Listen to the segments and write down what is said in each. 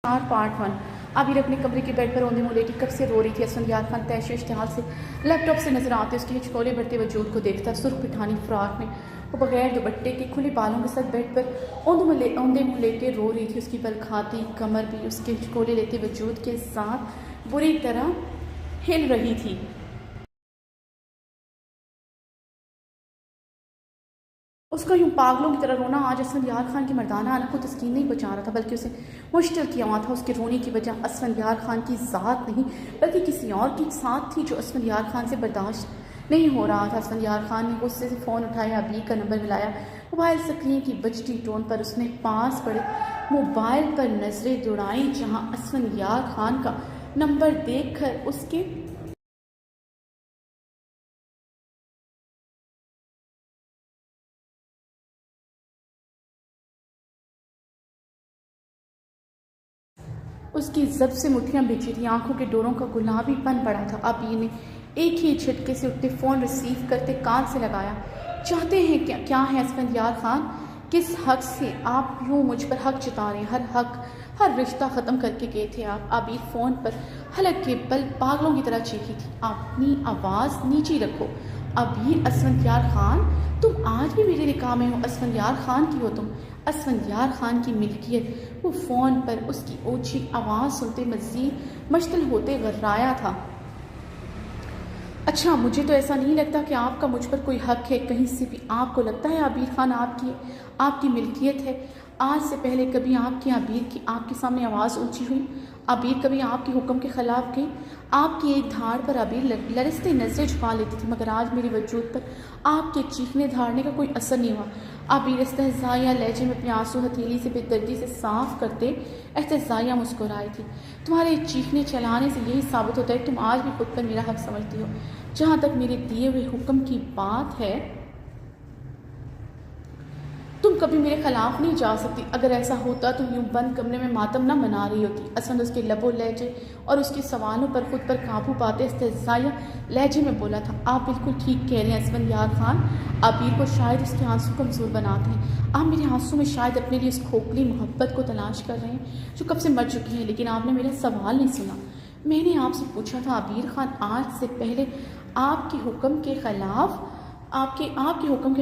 Part 1। आबिर अपने कमरे के बेड पर औंधे मुंह लेटी कब से रो रही थी। असफंदियार खान तैश इश्तिहाल से लैपटॉप से नजर आते उसके हिचकोले बढ़ते वजूद को देखता। सुर्ख पिठानी फ्रॉक में वो बगैर दुपट्टे के खुले बालों के साथ बेड पर औंधे मुंह लेटे रो रही थी। उसकी पल खाती कमर भी उसके हिचकोले लेते वजूद के साथ बुरी तरह हिल रही थी। उसका यूं पागलों की तरह रोना आज असफंदियार खान की मर्दाना आना को तस्कीन नहीं पहुँचा रहा था, बल्कि उसे मुश्किल किया हुआ था। उसके रोने की वजह असफंदियार खान की ज़ात नहीं बल्कि किसी और की साथ थी जो असफंदियार खान से बर्दाश्त नहीं हो रहा था। असफंदियार खान ने गुस्से से फ़ोन उठाया, अबीर का नंबर मिलाया। मोबाइल स्क्रीन की बजती टोन पर उसने पास पड़े मोबाइल पर नजरें दौड़ाई, जहाँ असफंदियार खान का नंबर देख कर उसके उसकी जब से मुठ्ठियाँ बिछी थी, आंखों के डोरों का गुलाबीपन पड़ा था। अबीर ने एक ही झटके से उठते फ़ोन रिसीव करते कान से लगाया। चाहते हैं क्या है असफंदियार खान? किस हक से आप यूँ मुझ पर हक जता रहे हैं? हर हक हर रिश्ता ख़त्म करके गए थे आप। अबीर फ़ोन पर हलक के बल पागलों की तरह चीखी थी। अपनी आवाज़ नीची रखो अबीर। असफंदियार खान, तुम आज भी मेरे निकाह में हो। असफंदियार खान की हो तुम, असफंदियार खान की मिल्कियत। वो फ़ोन पर उसकी ऊंची आवाज़ सुनते मज़ीद मश्तल होते गर्राया था। अच्छा, मुझे तो ऐसा नहीं लगता कि आपका मुझ पर कोई हक है कहीं से भी। आपको लगता है आबिर खान आपकी मिल्कियत है? आज से पहले कभी आबिर की आपके सामने आवाज़ ऊंची हुई? आबिर कभी आपके हुक्म के ख़िलाफ़ गई? आपकी एक धाड़ पर आबिर लरसते नज़रें झुका लेती थी, मगर आज मेरे वजूद पर आपके चीखने धाड़ने का कोई असर नहीं हुआ। आबिर इस्तेहज़ाया लहजे में अपने आंसू हथेली से बेदर्दी से साफ करते इस्तेहज़ाया मुस्कुराई थी। तुम्हारे चीखने चलाने से यही साबित होता है तुम आज भी खुद पर मेरा हक समझती हो। जहाँ तक मेरे दिए हुए हुक्म की बात है, तुम कभी मेरे खिलाफ नहीं जा सकती। अगर ऐसा होता तो यूं बंद कमरे में मातम न मना रही होती। असद उसके लबो लहजे और उसके सवालों पर खुद पर काबू पाते इस्तेज़ाया लहजे में बोला था। आप बिल्कुल ठीक कह रहे हैं असफंदियार खान। आबिर को शायद उसके आंसू कमज़ोर बनाते हैं। आप मेरे आंसू में शायद अपने लिए उस खोखली मोहब्बत को तलाश कर रहे हैं जो कब से मर चुकी है। लेकिन आपने मेरा सवाल नहीं सुना। मैंने आपसे पूछा था आबिर खान आज से पहले आपके हुक्म के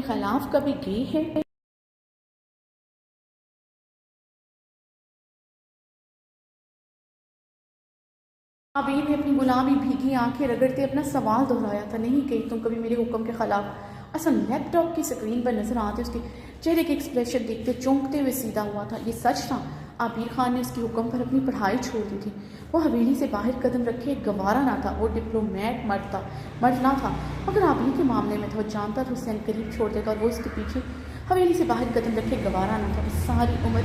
खिलाफ कभी गए हैं? आबिर ने अपनी गुलाबी भीगी आंखें रगड़ते अपना सवाल दोहराया था। नहीं गई तुम कभी मेरे हुक्म के खिलाफ। असल लैपटॉप की स्क्रीन पर नजर आते उसके चेहरे के एक्सप्रेशन देखते चौंकते हुए सीधा हुआ था। ये सच था, आबिर खान ने उसके हुक्म पर अपनी पढ़ाई छोड़ दी थी। वो हवेली से बाहर कदम रखे गवारा ना था। वो डिप्लोमेट मर्द ना था, मगर आबिर के मामले में था। वो जानता था हुसैन करीब छोड़ देगा और वो उसके पीछे हवेली से बाहर कदम रखे गवारा ना था। सारी उम्र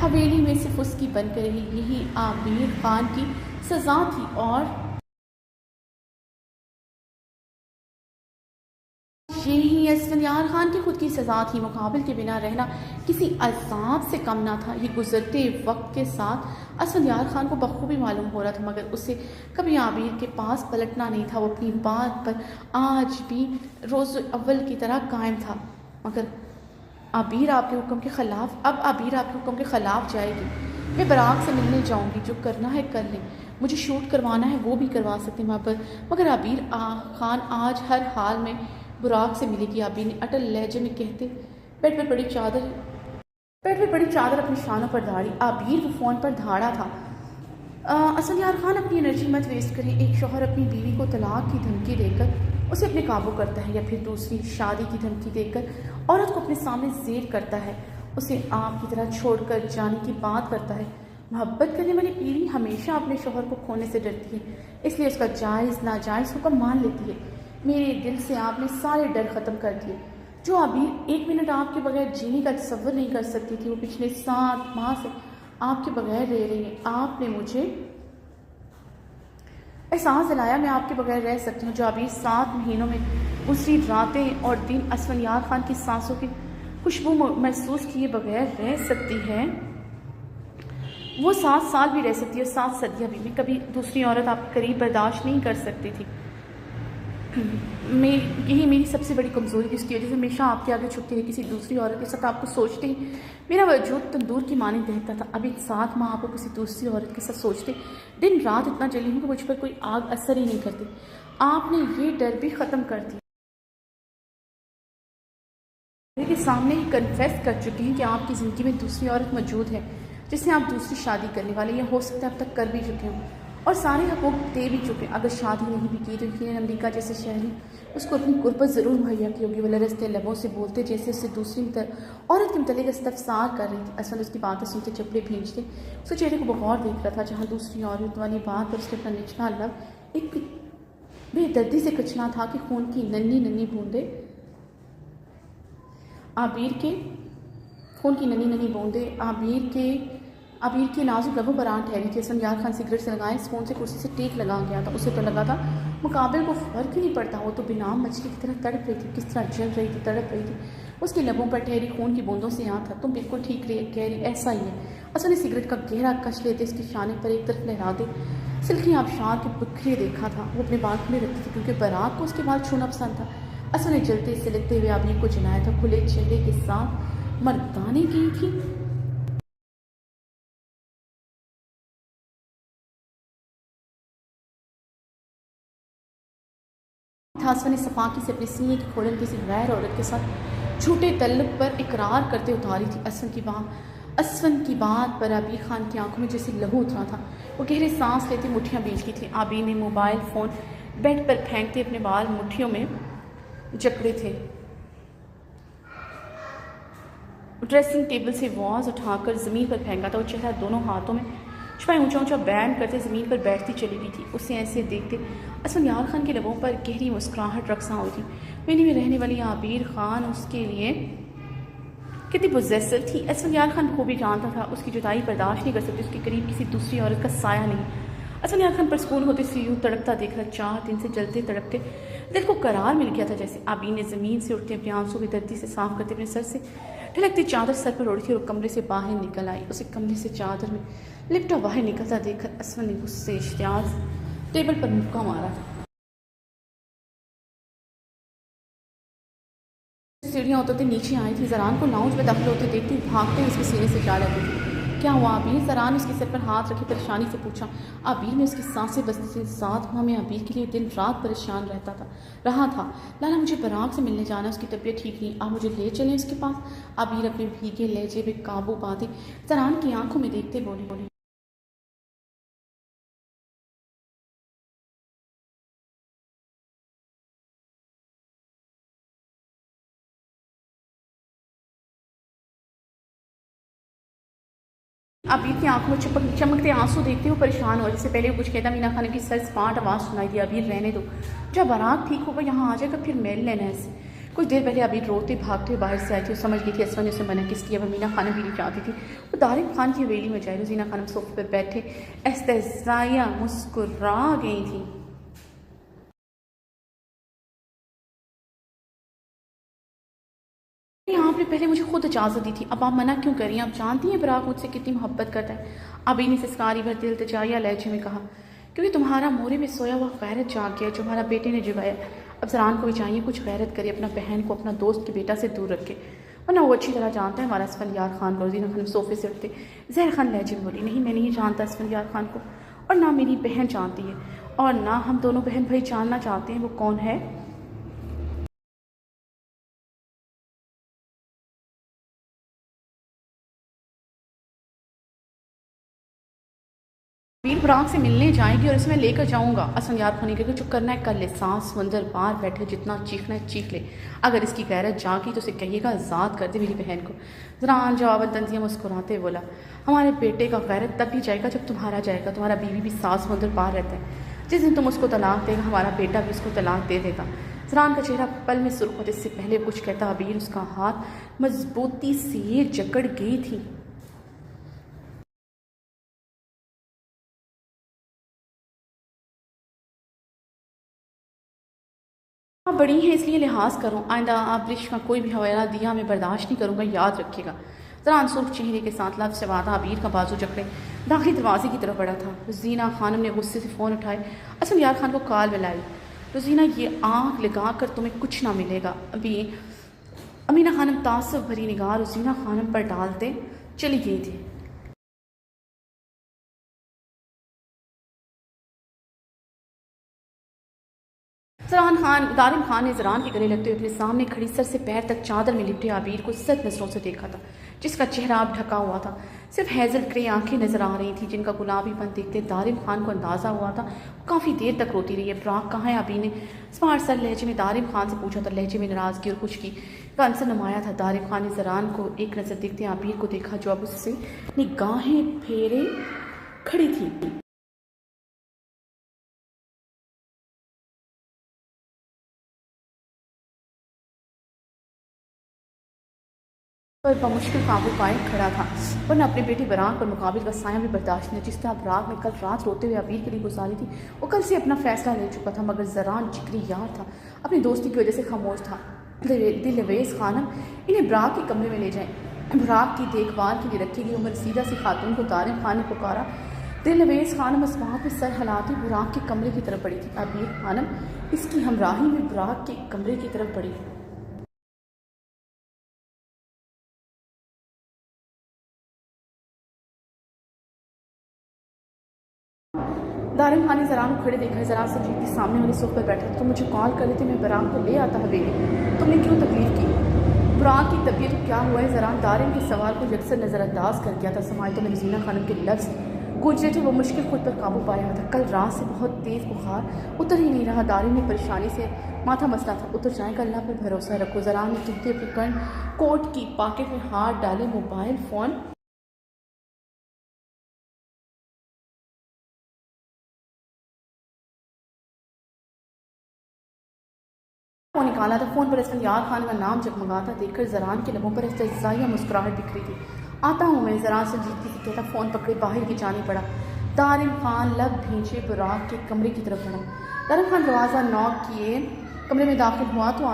हवेली में सिर्फ उसकी बनकर रही। यही आबिर खान की सजा थी और यही असफंदियार खान की खुद की सजा थी। मुकाबिल के बिना रहना किसी अजाब से कम ना था। ये गुजरते वक्त के साथ असफंदियार खान को बखूबी मालूम हो रहा था, मगर उसे कभी आबिर के पास पलटना नहीं था। वो अपनी बात पर आज भी रोज़ अव्वल की तरह कायम था। मगर आबिर आपके हुक्म के ख़िलाफ़ आबिर आपके हुक्म के ख़िलाफ़ जाएगी। मैं बराक से मिलने जाऊंगी, जो करना है कर लें। मुझे शूट करवाना है वो भी करवा सकते हैं वहाँ पर, मगर आबिर खान आज हर हाल में बुराक से मिलेगी। आबिर ने अटल लहजे में कहते बेड पर बड़ी चादर अपनी शानों पर धाड़ी। आबिर वो फ़ोन पर धाड़ा था। असफंदियार खान, अपनी एनर्जी मत वेस्ट करें। एक शौहर अपनी बीवी को तलाक की धमकी देकर उसे अपने काबू करता है, या फिर दूसरी शादी की धमकी देकर औरत को अपने सामने ज़ेर करता है, उसे आग की तरह छोड़कर जाने की बात करता है। मोहब्बत करने वाली बीवी हमेशा अपने शौहर को खोने से डरती है, इसलिए उसका जायज़ नाजायज़ हुक्म मान लेती है। मेरे दिल से आपने सारे डर ख़त्म कर दिए। जो अभी एक मिनट आपके बगैर जीने का तसव्वुर नहीं कर सकती थी, वो पिछले 7 माह से आपके बगैर रह रही है। आपने मुझे एहसास दिलाया मैं आपके बगैर रह सकती हूँ। जो अभी 7 महीनों में दूसरी रातें और दिन असफंदियार खान की सांसों की खुशबू महसूस किए बगैर रह सकती है, वो 7 साल भी रह सकती है, 7 सदियाँ भी। मैं कभी दूसरी औरत आपके करीब बर्दाश्त नहीं कर सकती थी। मैं यही मेरी सबसे बड़ी कमज़ोरी थी, इसकी वजह से हमेशा आपके आगे झुकती रही, किसी दूसरी औरत के साथ आपको सोचते ही मेरा वजूद तंदूर की मानी दहकता था। अब एक साथ माँ आपको किसी दूसरी औरत के साथ सोचते दिन रात इतना जली हूँ कि मुझ पर कोई आग असर ही नहीं करती। आपने ये डर भी ख़त्म कर दिया, मेरे सामने ही कन्फेस कर चुकी हैं कि आपकी ज़िंदगी में दूसरी औरत मौजूद है जिससे आप दूसरी शादी करने वाले, या हो सकता है अब तक कर भी चुके हों और सारे हकूक़ दे भी चुके हैं। अगर शादी नहीं भी की तो यकीनन अमेरिका जैसे शहर में उसको अपनी गुर्बत ज़रूर मुहैया की होगी। वह रस्ते लबों से बोलते जैसे उससे दूसरी औरत के मतलब इस्तफसार कर रही थी। असल उसकी बातें सुनते चपड़े भींचते उसके चेहरे को बगौर देख रहा था, जहाँ दूसरी औरत वाली बात पर उसने अपना निचला लब एक बेदर्दी से कचना था कि खून की नन्ही नन्ही बूंदे आबिर के खून की नन्ही नन्ही बूंदें आबिर के नाजुक लबों पर आ ठहरी थी। असफंदियार खान सिगरेट से लगाए इस फोन से कुर्सी से टेक लगा गया था। उसे तो लगा था मुकाबिल को फ़र्क ही नहीं पड़ता, वो तो बेनाम मछली की तरह तड़प रही थी, किस तरह जल रही थी, तड़प रही थी। उसके लबों पर ठहरी खून की बूंदों से यहाँ था, तुम बिल्कुल ठीक कह रही, ऐसा ही है। असल ने सिगरेट का गहरा कश लेते इसके शाने पर एक तरफ लहरा दे सिल्की आबशार के बिखरे देखा था। वो अपने बाल खुले रखती थी क्योंकि बारात को उसके बाल छूना पसंद था। असल ने जलते सिलकते हुए आबिर को जलाया था, खुले चेहरे के साथ मर्दाने की थी। थासवा ने सफाकी से अपने सीने की खोलन किसी गैर औरत के साथ झूठे तल्लब पर इकरार करते उतारी थी। असवन की बात पर आबिर खान की आंखों में जैसे लहू उतरा था। वो गहरे सांस लेते मुट्ठियाँ बींचती थी। आबिर ने मोबाइल फ़ोन बेड पर फेंकते अपने बाल मुट्ठियों में जकड़े थे। ड्रेसिंग टेबल से वाज उठाकर ज़मीन पर फेंका था। वो चेहरा दोनों हाथों में छुपाए ऊंचा ऊंचा बैंड करते ज़मीन पर बैठती चली गई थी। उसे ऐसे देखते असफंदियार खान के लबों पर गहरी मुस्कुराहट रक्सा हुई थी। वेनी में रहने वाली आबिर खान उसके लिए कितनी पोजेसिव थी असफंदियार खान खूबी जानता था। उसकी जुदाई बर्दाश्त नहीं कर सकती, उसके करीब किसी दूसरी औरत का साया नहीं। असफंदियार खान पर स्कूल होते से यूँ तड़पता देखकर 4 दिन से जलते तड़पते दिल को करार मिल गया था। जैसे आबिर ने ज़मीन से उठते अपने आंसू की दर्दी से साफ करते अपने सर से ढलकती चादर सर पर ओढ़ी थी और कमरे से बाहर निकल आई। उसे कमरे से चादर में लिपटा बाहर निकलता देखकर असफन ने गुस्से इश्तियाज टेबल पर मुक्का मारा था। सीढ़ियाँ उतरते नीचे आई थी। जरान को लाउंज में दाखिल होते देखती भागते उसके सीने से जा लगी थी। क्या हुआ आबिर? जरान ने उसके सिर पर हाथ रखे परेशानी से पूछा। आबिर में उसकी सांसें बसती थी। 7 माह में आबिर के लिए दिन रात परेशान रहा था। लाला मुझे बराक से मिलने जाना, उसकी तबीयत ठीक नहीं, आप मुझे ले चलें उसके पास। आबिर अपने भीगे लहजे पे काबू बांधे जरान की आंखों में देखते बोले। आबिर की आंखों में चमकते आंसू देखते हुए परेशान हो। जिससे पहले वो कुछ कहता मीना खान की सर स्पाट आवाज़ सुनाई दी, आबिर रहने दो, जब बारात ठीक होगा यहाँ आ जाएगा, फिर मेल लेना है इससे। कुछ देर पहले आबिर रोते भागते हुए बाहर से आई थी। वो समझ गई थी असफन ने उसे मना किस किया। वह मीना खान भी नहीं चाहती थी वो दारिक खान की हवेली में जाए। रोजीना खान सोफे पर बैठे एस्तज़ाया मुस्कुरा गई थी। आपने पहले मुझे खुद इजाज़त दी थी, अब आप मना क्यों करिए? आप जानती हैं बराक मुझसे कितनी मोहब्बत करता है। आबिर ने सिसकारी भरते इल्तिजाया लहजे में कहा, क्योंकि तुम्हारा मोरे में सोया हुआ गैरत जाग गया जो हमारा बेटे ने जगाया। अब जरान को भी चाहिए कुछ गैरत करे, अपना बहन को अपना दोस्त के बेटा से दूर रखे, वरना वो अच्छी तरह जानता है हमारा असफंदियार खान को। रोजीना खान सोफे से उठते जहर खान लहजे में बोली, नहीं मैं नहीं जानता असफंदियार खान को, और ना मेरी बहन जानती है, और ना हम दोनों बहन भाई जानना चाहते हैं वो कौन है। वीर बराक से मिलने जाएगी और इसमें लेकर जाऊंगा। असफंदियार खान के जो करना है कर ले, सांस मंजर बाहर बैठे जितना चीखना है चीख ले, अगर इसकी गैरत जागी तो उसे कहिएगा आज़ाद कर दे मेरी बहन को। जरान जवाब तंजिया मुस्कुराते बोला, हमारे बेटे का गैरत तब भी जाएगा जब तुम्हारा जाएगा। तुम्हारा बीवी भी सांस मंजर पार रहता है, जिस दिन तुम उसको तलाक देगा हमारा बेटा भी उसको तलाक दे देगा। जरान का चेहरा पल में सुर्ख होते इससे पहले कुछ कहता आबिर उसका हाथ मजबूती से जकड़ गई थी। आप बड़ी हैं इसलिए लिहाज करूँ, आइंदा आप रिश्क का कोई भी हवाला दिया मैं बर्दाश्त नहीं करूँगा, याद रखिएगा। जरान सुर्ख चेहरे के साथ लफ्ज़ से वादा आबिर का बाजू जकड़े दाखिल दरवाजे की तरफ बढ़ा था। जीना खानम ने गुस्से से फ़ोन उठाए असफंदियार खान को कॉल मिलाई। रोज़ीना ये आँख लगा कर तुम्हें कुछ ना मिलेगा। अभी अमीना खानम तासुब भरी निगाह रोज़ीना खानम पर डालते चली गई थी। दारिम खान ने ज़रान के गले लगते हुए अपने सामने खड़ी सर से पैर तक चादर में लिपटे आबिर को सख्त नज़रों से देखा था, जिसका चेहरा अब ढका हुआ था। सिर्फ हैज़ल ग्रे आंखें नजर आ रही थी, जिनका गुलाबीपन देखते दारिम खान को अंदाज़ा हुआ था काफ़ी देर तक रोती रही है। ब्राक कहाँ है? आबिर ने सर लहजे में दारिम खान से पूछा था। लहजे में नाराज़गी और खुशकी का अंसर नुमाया था। दारिम खान ने ज़रान को एक नज़र देखते आबिर को देखा, जो अब उससे निगाहें फेरे खड़ी थी। पर बमुश्किल काबू पाए खड़ा था, वरना अपने बेटी बराक पर मुकाबिल का साया भी बर्दाश्त नहीं। जिस तरह बराक ने कल रात रोते हुए अबीर के लिए गुजारी थी, वो कल से अपना फैसला ले चुका था, मगर ज़रान जिगरी यार था, अपनी दोस्ती की वजह से खामोश था। दिलवेज़ खानम इन्हें बराक के कमरे में ले जाएं। बराक की देखभाल के लिए रखी गई उम्र सीधा सी खातून को दारिम खान ने पुकारा। दिलवेज़ खानम असबाब में सर हिलाती बुराक के कमरे की तरफ बढ़ी थी। अबीर खानम इसकी हमराही में बुराक के कमरे की तरफ बढ़ी। दारिम खान ने ज़रान को खड़े देखा। ज़रा संजीव के सामने वाले सोफ़े पर बैठा। तो मुझे कॉल कर लेते, मैं बराक को ले आता हवेली। तुमने क्यों तकलीफ़ की? बराक की तबीयत को क्या हुआ है? ज़रान दारिम के सवाल को यकसर नज़रअंदाज कर गया था। समाई तो मेरी जीना खानम के लफ्ज़ गूंजे थे, वो मुश्किल खुद पर काबू पाया था। कल रात से बहुत तेज़ बुखार उतर ही नहीं रहा। दारिम ने परेशानी से माथा मसला था। उतर जाएगा, अल्लाह पर भरोसा रखो। ज़रान ने तुमते अपनी कर्ण कोट की पॉकेट में हाथ डाले मोबाइल फ़ोन वो निकाला था। फ़ोन पर इसफंयार खान का नाम जगमगा था। देखकर ज़रान के लबों पर इस्तहज़ाइया मुस्कुराहट बिखरी थी। आता हूँ मैं, ज़रान संजीदगी से कहता फ़ोन पकड़े बाहर की जाने पड़ा। दारिम खान लब भींचे बुराक के कमरे की तरफ बढ़ा। दारिम खान दरवाज़ा नॉक किए कमरे में दाखिल हुआ तो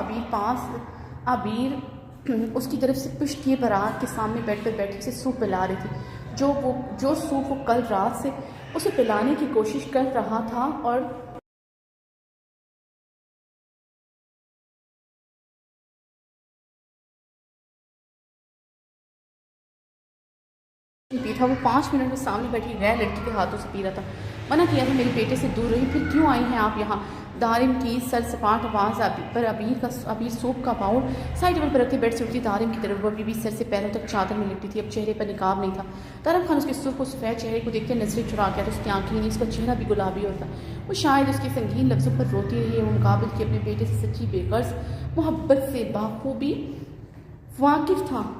आबिर उसकी तरफ से पुष्ट किए बरात के सामने बेड पर बैठी उसे सूप पिला रही थी, जो सूप वो कल रात से उसे पिलाने की कोशिश कर रहा था। और पी था, वो 5 मिनट में सामने बैठी गैर लड़की के हाथों से पी रहा था। मना किया था मेरे बेटे से दूर रही, फिर क्यों आई हैं आप यहाँ? दारिम की सर सपाट आवाज़ पर अबीर सूप का बाउल साइड टेबल पर रखते बेड से उठती दारिम की तरफ। वो अभी भी सर से पैरों तक चादर में लिपटी थी, अब चेहरे पर निकाब नहीं था। दारिम खान उसके सुर्ख सफ़ेद चेहरे को देखते नजरें चुरा गया था। उसकी आंखें नहीं, उसका चेहरा भी गुलाबी होता। वो शायद उसके संगीन लफ्ज़ों पर रोती रही है। वो मुकाबिल की अपने बेटे से सच्ची बेगर्ज मोहब्बत से बाखूबी वाकिफ था।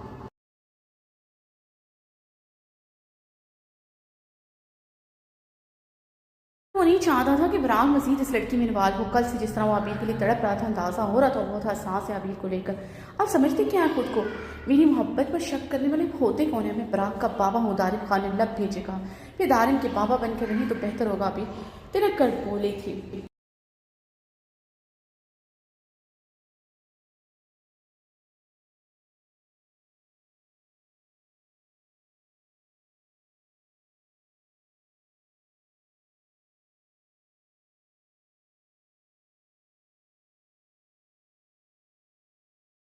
वो नहीं चाहता था कि बराग मजीद इस लड़की में इन्वॉल्व हो। कल से जिस तरह वो आबिर के लिए तड़प रहा था, अंदाज़ा हो रहा था बहुत हसास है आबिर को लेकर। आप समझते क्या है खुद को? मेरी मोहब्बत पर शक करने वाले होते कौन है? मैं बराग का बाबा हूँ, दारिम खान ने लब भेजेगा। फिर दारिम के बाबा बनकर रही तो बेहतर होगा। आबिर तिलक कर बोले थी।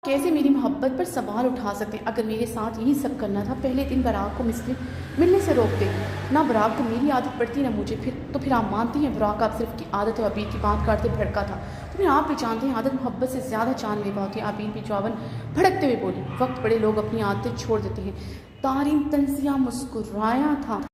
कैसे मेरी मोहब्बत पर सवाल उठा सकते हैं? अगर मेरे साथ यही सब करना था, पहले दिन बराग को मिलने से रोकते। ना बराग को मेरी आदत पड़ती ना मुझे। फिर आप मानती हैं बराग आप सिर्फ की आदत है? आबिर की बात करते भड़का था। तो फिर आप भी जानते हैं आदत मोहब्बत से ज़्यादा जानलेवा होती है। आबिर भी जौवन भड़कते हुए बोली, वक्त बड़े लोग अपनी आदतें छोड़ देते हैं। तारीम तंजिया मुस्कुराया था।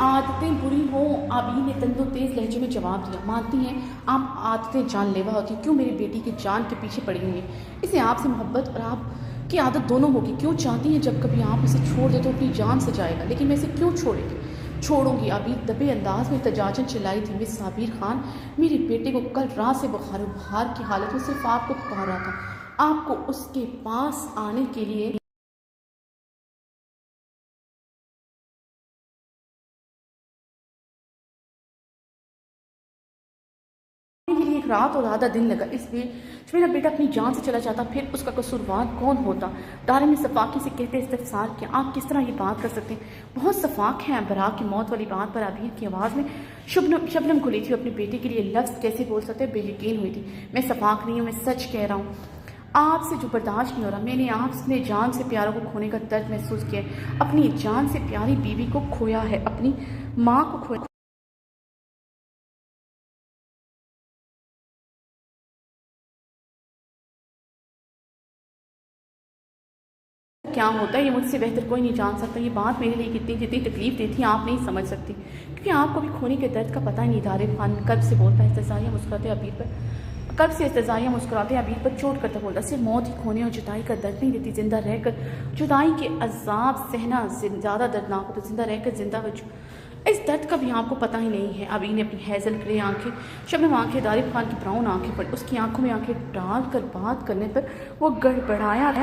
आदतें बुरी हों, आबिर ने तंदो तेज लहजे में जवाब दिया। मानती हैं आप आदतें जानलेवा होती, क्यों मेरी बेटी की जान के पीछे पड़ी हुई हैं? इसे आपसे मोहब्बत और आपकी आदत दोनों होगी। क्यों चाहती हैं जब कभी आप इसे छोड़ दे तो अपनी जान से जाएगा, लेकिन मैं इसे क्यों छोड़ूंगी? आबिर दबे अंदाज में तजाजन चिल्लाई थी। मिस साबिर खान, मेरे बेटे को कल रात से बुखार की हालत में सिर्फ आपको पुकार रहा था, आपको उसके पास आने के लिए। के लिए रात और आधा दिन लगा इस बीच मेरा बेटा अपनी जान से चला जाता, फिर उसका कसूरवार कौन होता? दारिम ने सफाकी से कहते इस्तफसार किया, आप किस तरह ये बात कर सकते हैं? बहुत सफाक हैं। बराक की मौत वाली बात पर आबिर की आवाज़ में शबनम खुली थी। अपने बेटे के लिए लफ्ज़ कैसे बोल सकते? बेयकीन हुई थी। मैं सफाक नहीं हूँ, मैं सच कह रहा हूँ। आपसे जो बर्दाश्त नहीं हो रहा। मैंने आपने जान से प्यारों को खोने का दर्द महसूस किया है। अपनी जान से प्यारी बीवी को खोया है, अपनी माँ को खोया। क्या होता है ये मुझसे बेहतर कोई नहीं जान सकता। ये बात मेरे लिए कितनी जितनी तकलीफ देती आप नहीं समझ सकती, क्योंकि आपको भी खोने के दर्द का पता ही नहीं। दारिम खान कब से बोलता है इस्तज़ाइया मुस्कुराते अबीर पर, कब से इस्तज़ाइया मुस्कुराते अबीर पर चोट करता बोलता, सिर्फ मौत ही खोने और जुदाई का दर्द नहीं देती, जिंदा रहकर जुदाई के अजाब सहना ज़्यादा दर्दनाक होता, जिंदा रहकर जिंदा वजूद इस दर्द का भी आपको पता ही नहीं है। अबी ने अपनी हैज़ल ग्रे आंखें, शबनम आंखें दारिम खान की ब्राउन आंखें पर उसकी आंखों में आंखें डाल कर बात करने पर वो गड़बड़ाया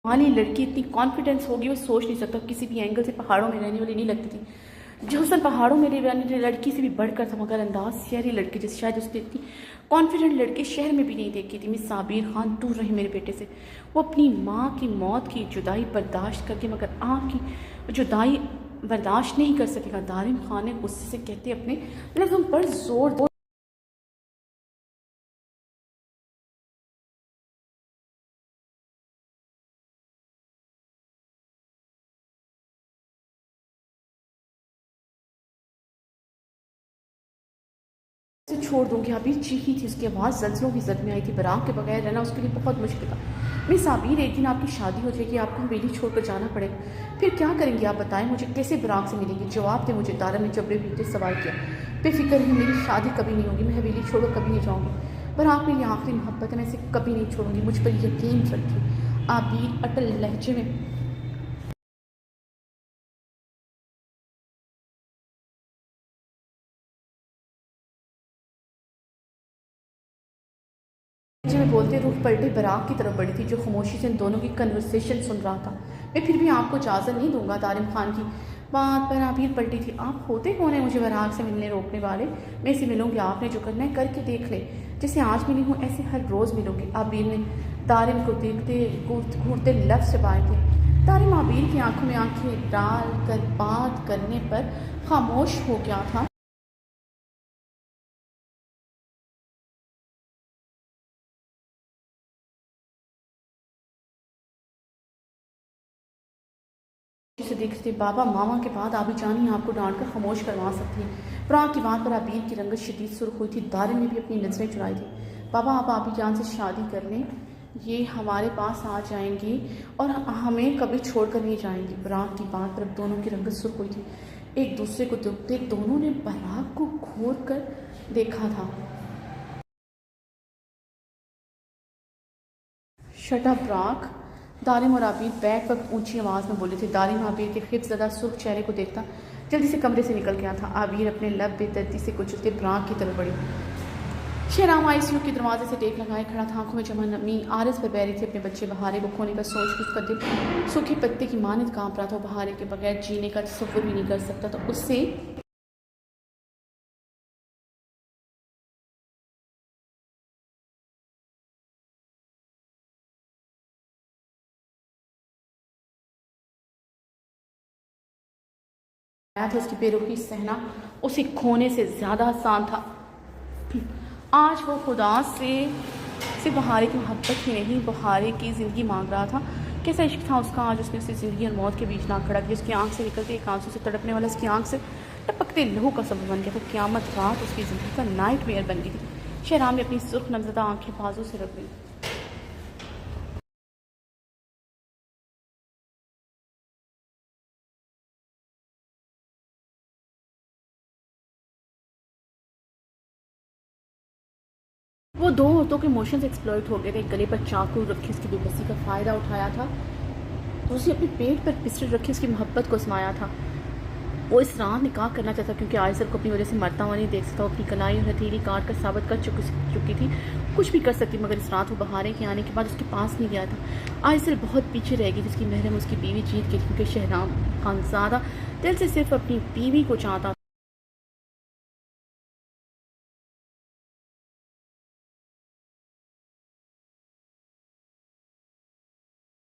वाली लड़की इतनी कॉन्फिडेंस होगी वो सोच नहीं सकता। किसी भी एंगल से पहाड़ों में रहने वाली नहीं लगती थी। जोसन पहाड़ों में रहने वाली लड़की से भी बढ़कर था, मगर अंदाज शहरी लड़की जैसे शायद उसने इतनी कॉन्फिडेंट लड़की शहर में भी नहीं देखी थी। मिस साबिर खान दूर रही मेरे बेटे से। वो अपनी माँ की मौत की जुदाई बर्दाश्त करके मगर आपकी जुदाई बर्दाश्त नहीं कर सकेगा। दारिम खान ने गुस्से से कहते अपने लफ्ज़ों पर जोर से छोड़ दूंगी। अभी चीखी थी, उसकी आवाज़ जल्जलों की जद में आई थी। बराक के बगैर रहना उसके लिए बहुत मुश्किल था। मिस आबिर, एक दिन आपकी शादी हो जाएगी, आपको हवेली छोड़कर जाना पड़ेगा, फिर क्या करेंगे आप बताएं मुझे? कैसे बराक से मिलेंगे? जवाब दे मुझे। दारा ने जबरे पीटे सवाल किया। बेफिक्र ही, मेरी शादी कभी नहीं होगी, मैं हवेली छोड़कर कभी नहीं जाऊँगी। बराक मेरी आखिरी मोहब्बत है, मैं इसे कभी नहीं छोड़ूंगी, मुझ पर यकीन रखिए। आबिर अटल लहजे में में बोलते रुख पलटे बराक की तरफ बढ़ी थी, जो खामोशी से इन दोनों की कन्वर्सेशन सुन रहा था। मैं फिर भी आपको इजाज़त नहीं दूंगा। दारिम खान की बात पर आबिर पलटी थी। आप होते कौन है मुझे बराक से मिलने रोकने वाले? मैं इसे मिलूंगी, आपने जो करना है करके देख ले। जैसे आज मिली हूँ ऐसे हर रोज़ मिलूंगी। आबिर ने दारिम को देखते घूरते लफ्ज़ चबाए थे। दारिम आबिर की आंखों में आंखें डाल कर बात करने पर खामोश हो गया था। से देखते बाबा मामा के बाद आबी जानी आपको डांट कर खामोश करवा सकती है। प्राग की बात पर आबिर की रंगत शदीद सुर्ख हुई थी। दारिम ने भी अपनी नजरें चुराई थी। बाबा आप आबी जान से शादी कर लें, ये हमारे पास आ जाएंगी और हमें कभी छोड़कर नहीं जाएंगी। बराक की बात पर अब दोनों की रंगत सुर्ख हुई थी। एक दूसरे को देखते दोनों ने बराक को घूर कर देखा था। शट अप बराक, दारिम और आबिर बैक वक्त ऊंची आवाज़ में बोले थे। दारिम आबिर के खिफज़दा सुर्ख चेहरे को देखता जल्दी से कमरे से निकल गया था। आबिर अपने लब बेदर्दी से कुचलते बराक की तरफ बढ़ी। शहराम आईसीयू के दरवाजे से टेक लगाए खड़ा था, आंखों में जमा नमी। आरस पर बैरी थी अपने बच्चे बहारे को खोने का सोच के उसका दिल सूखे पत्ते की मानद कांप रहा था। बहारे के बगैर जीने का तसव्वुर भी नहीं कर सकता था। उससे आया था, उसकी बेरुखी सहना उसे खोने से ज़्यादा आसान था। आज वो खुदा से सिर्फ बहारे की मोहब्बत ही नहीं, बहारे की ज़िंदगी मांग रहा था। कैसा इश्क था उसका आज उसने उसे ज़िंदगी और मौत के बीच ना खड़ा किया। उसकी आंख से निकलते एक आंसू से तड़पने वाला उसकी आंख से टपकते लहू का सबब बन गया था। क़यामत रात उसकी ज़िंदगी का नाइट मेयर बन गई थी। शहराम ने अपनी सुर्ख नमज़दा आंखें बाजू से रख ली। वो दो औरतों के इमोशंस एक्सप्लॉइट हो गए थे। गले पर चाकू रखे उसकी बेबसी का फ़ायदा उठाया था, दूसरी अपने पेट पर पिस्टल रखे उसकी मोहब्बत को आजमाया था। वो इस रात निकाह करना चाहता, क्योंकि आयसर को अपनी वजह से मरता हुआ नहीं देख सकता। वो अपनी कलाई और हथेली काट कर साबित कर चुकी थी कुछ भी कर सकती, मगर इस रात वो बहारे के आने के बाद उसके पास नहीं गया था। आयसर बहुत पीछे रह गई थी। उसकी महरम उसकी बीवी जीत गई थी, क्योंकि शहराम खानज़ादा दिल से सिर्फ अपनी बीवी को चाहता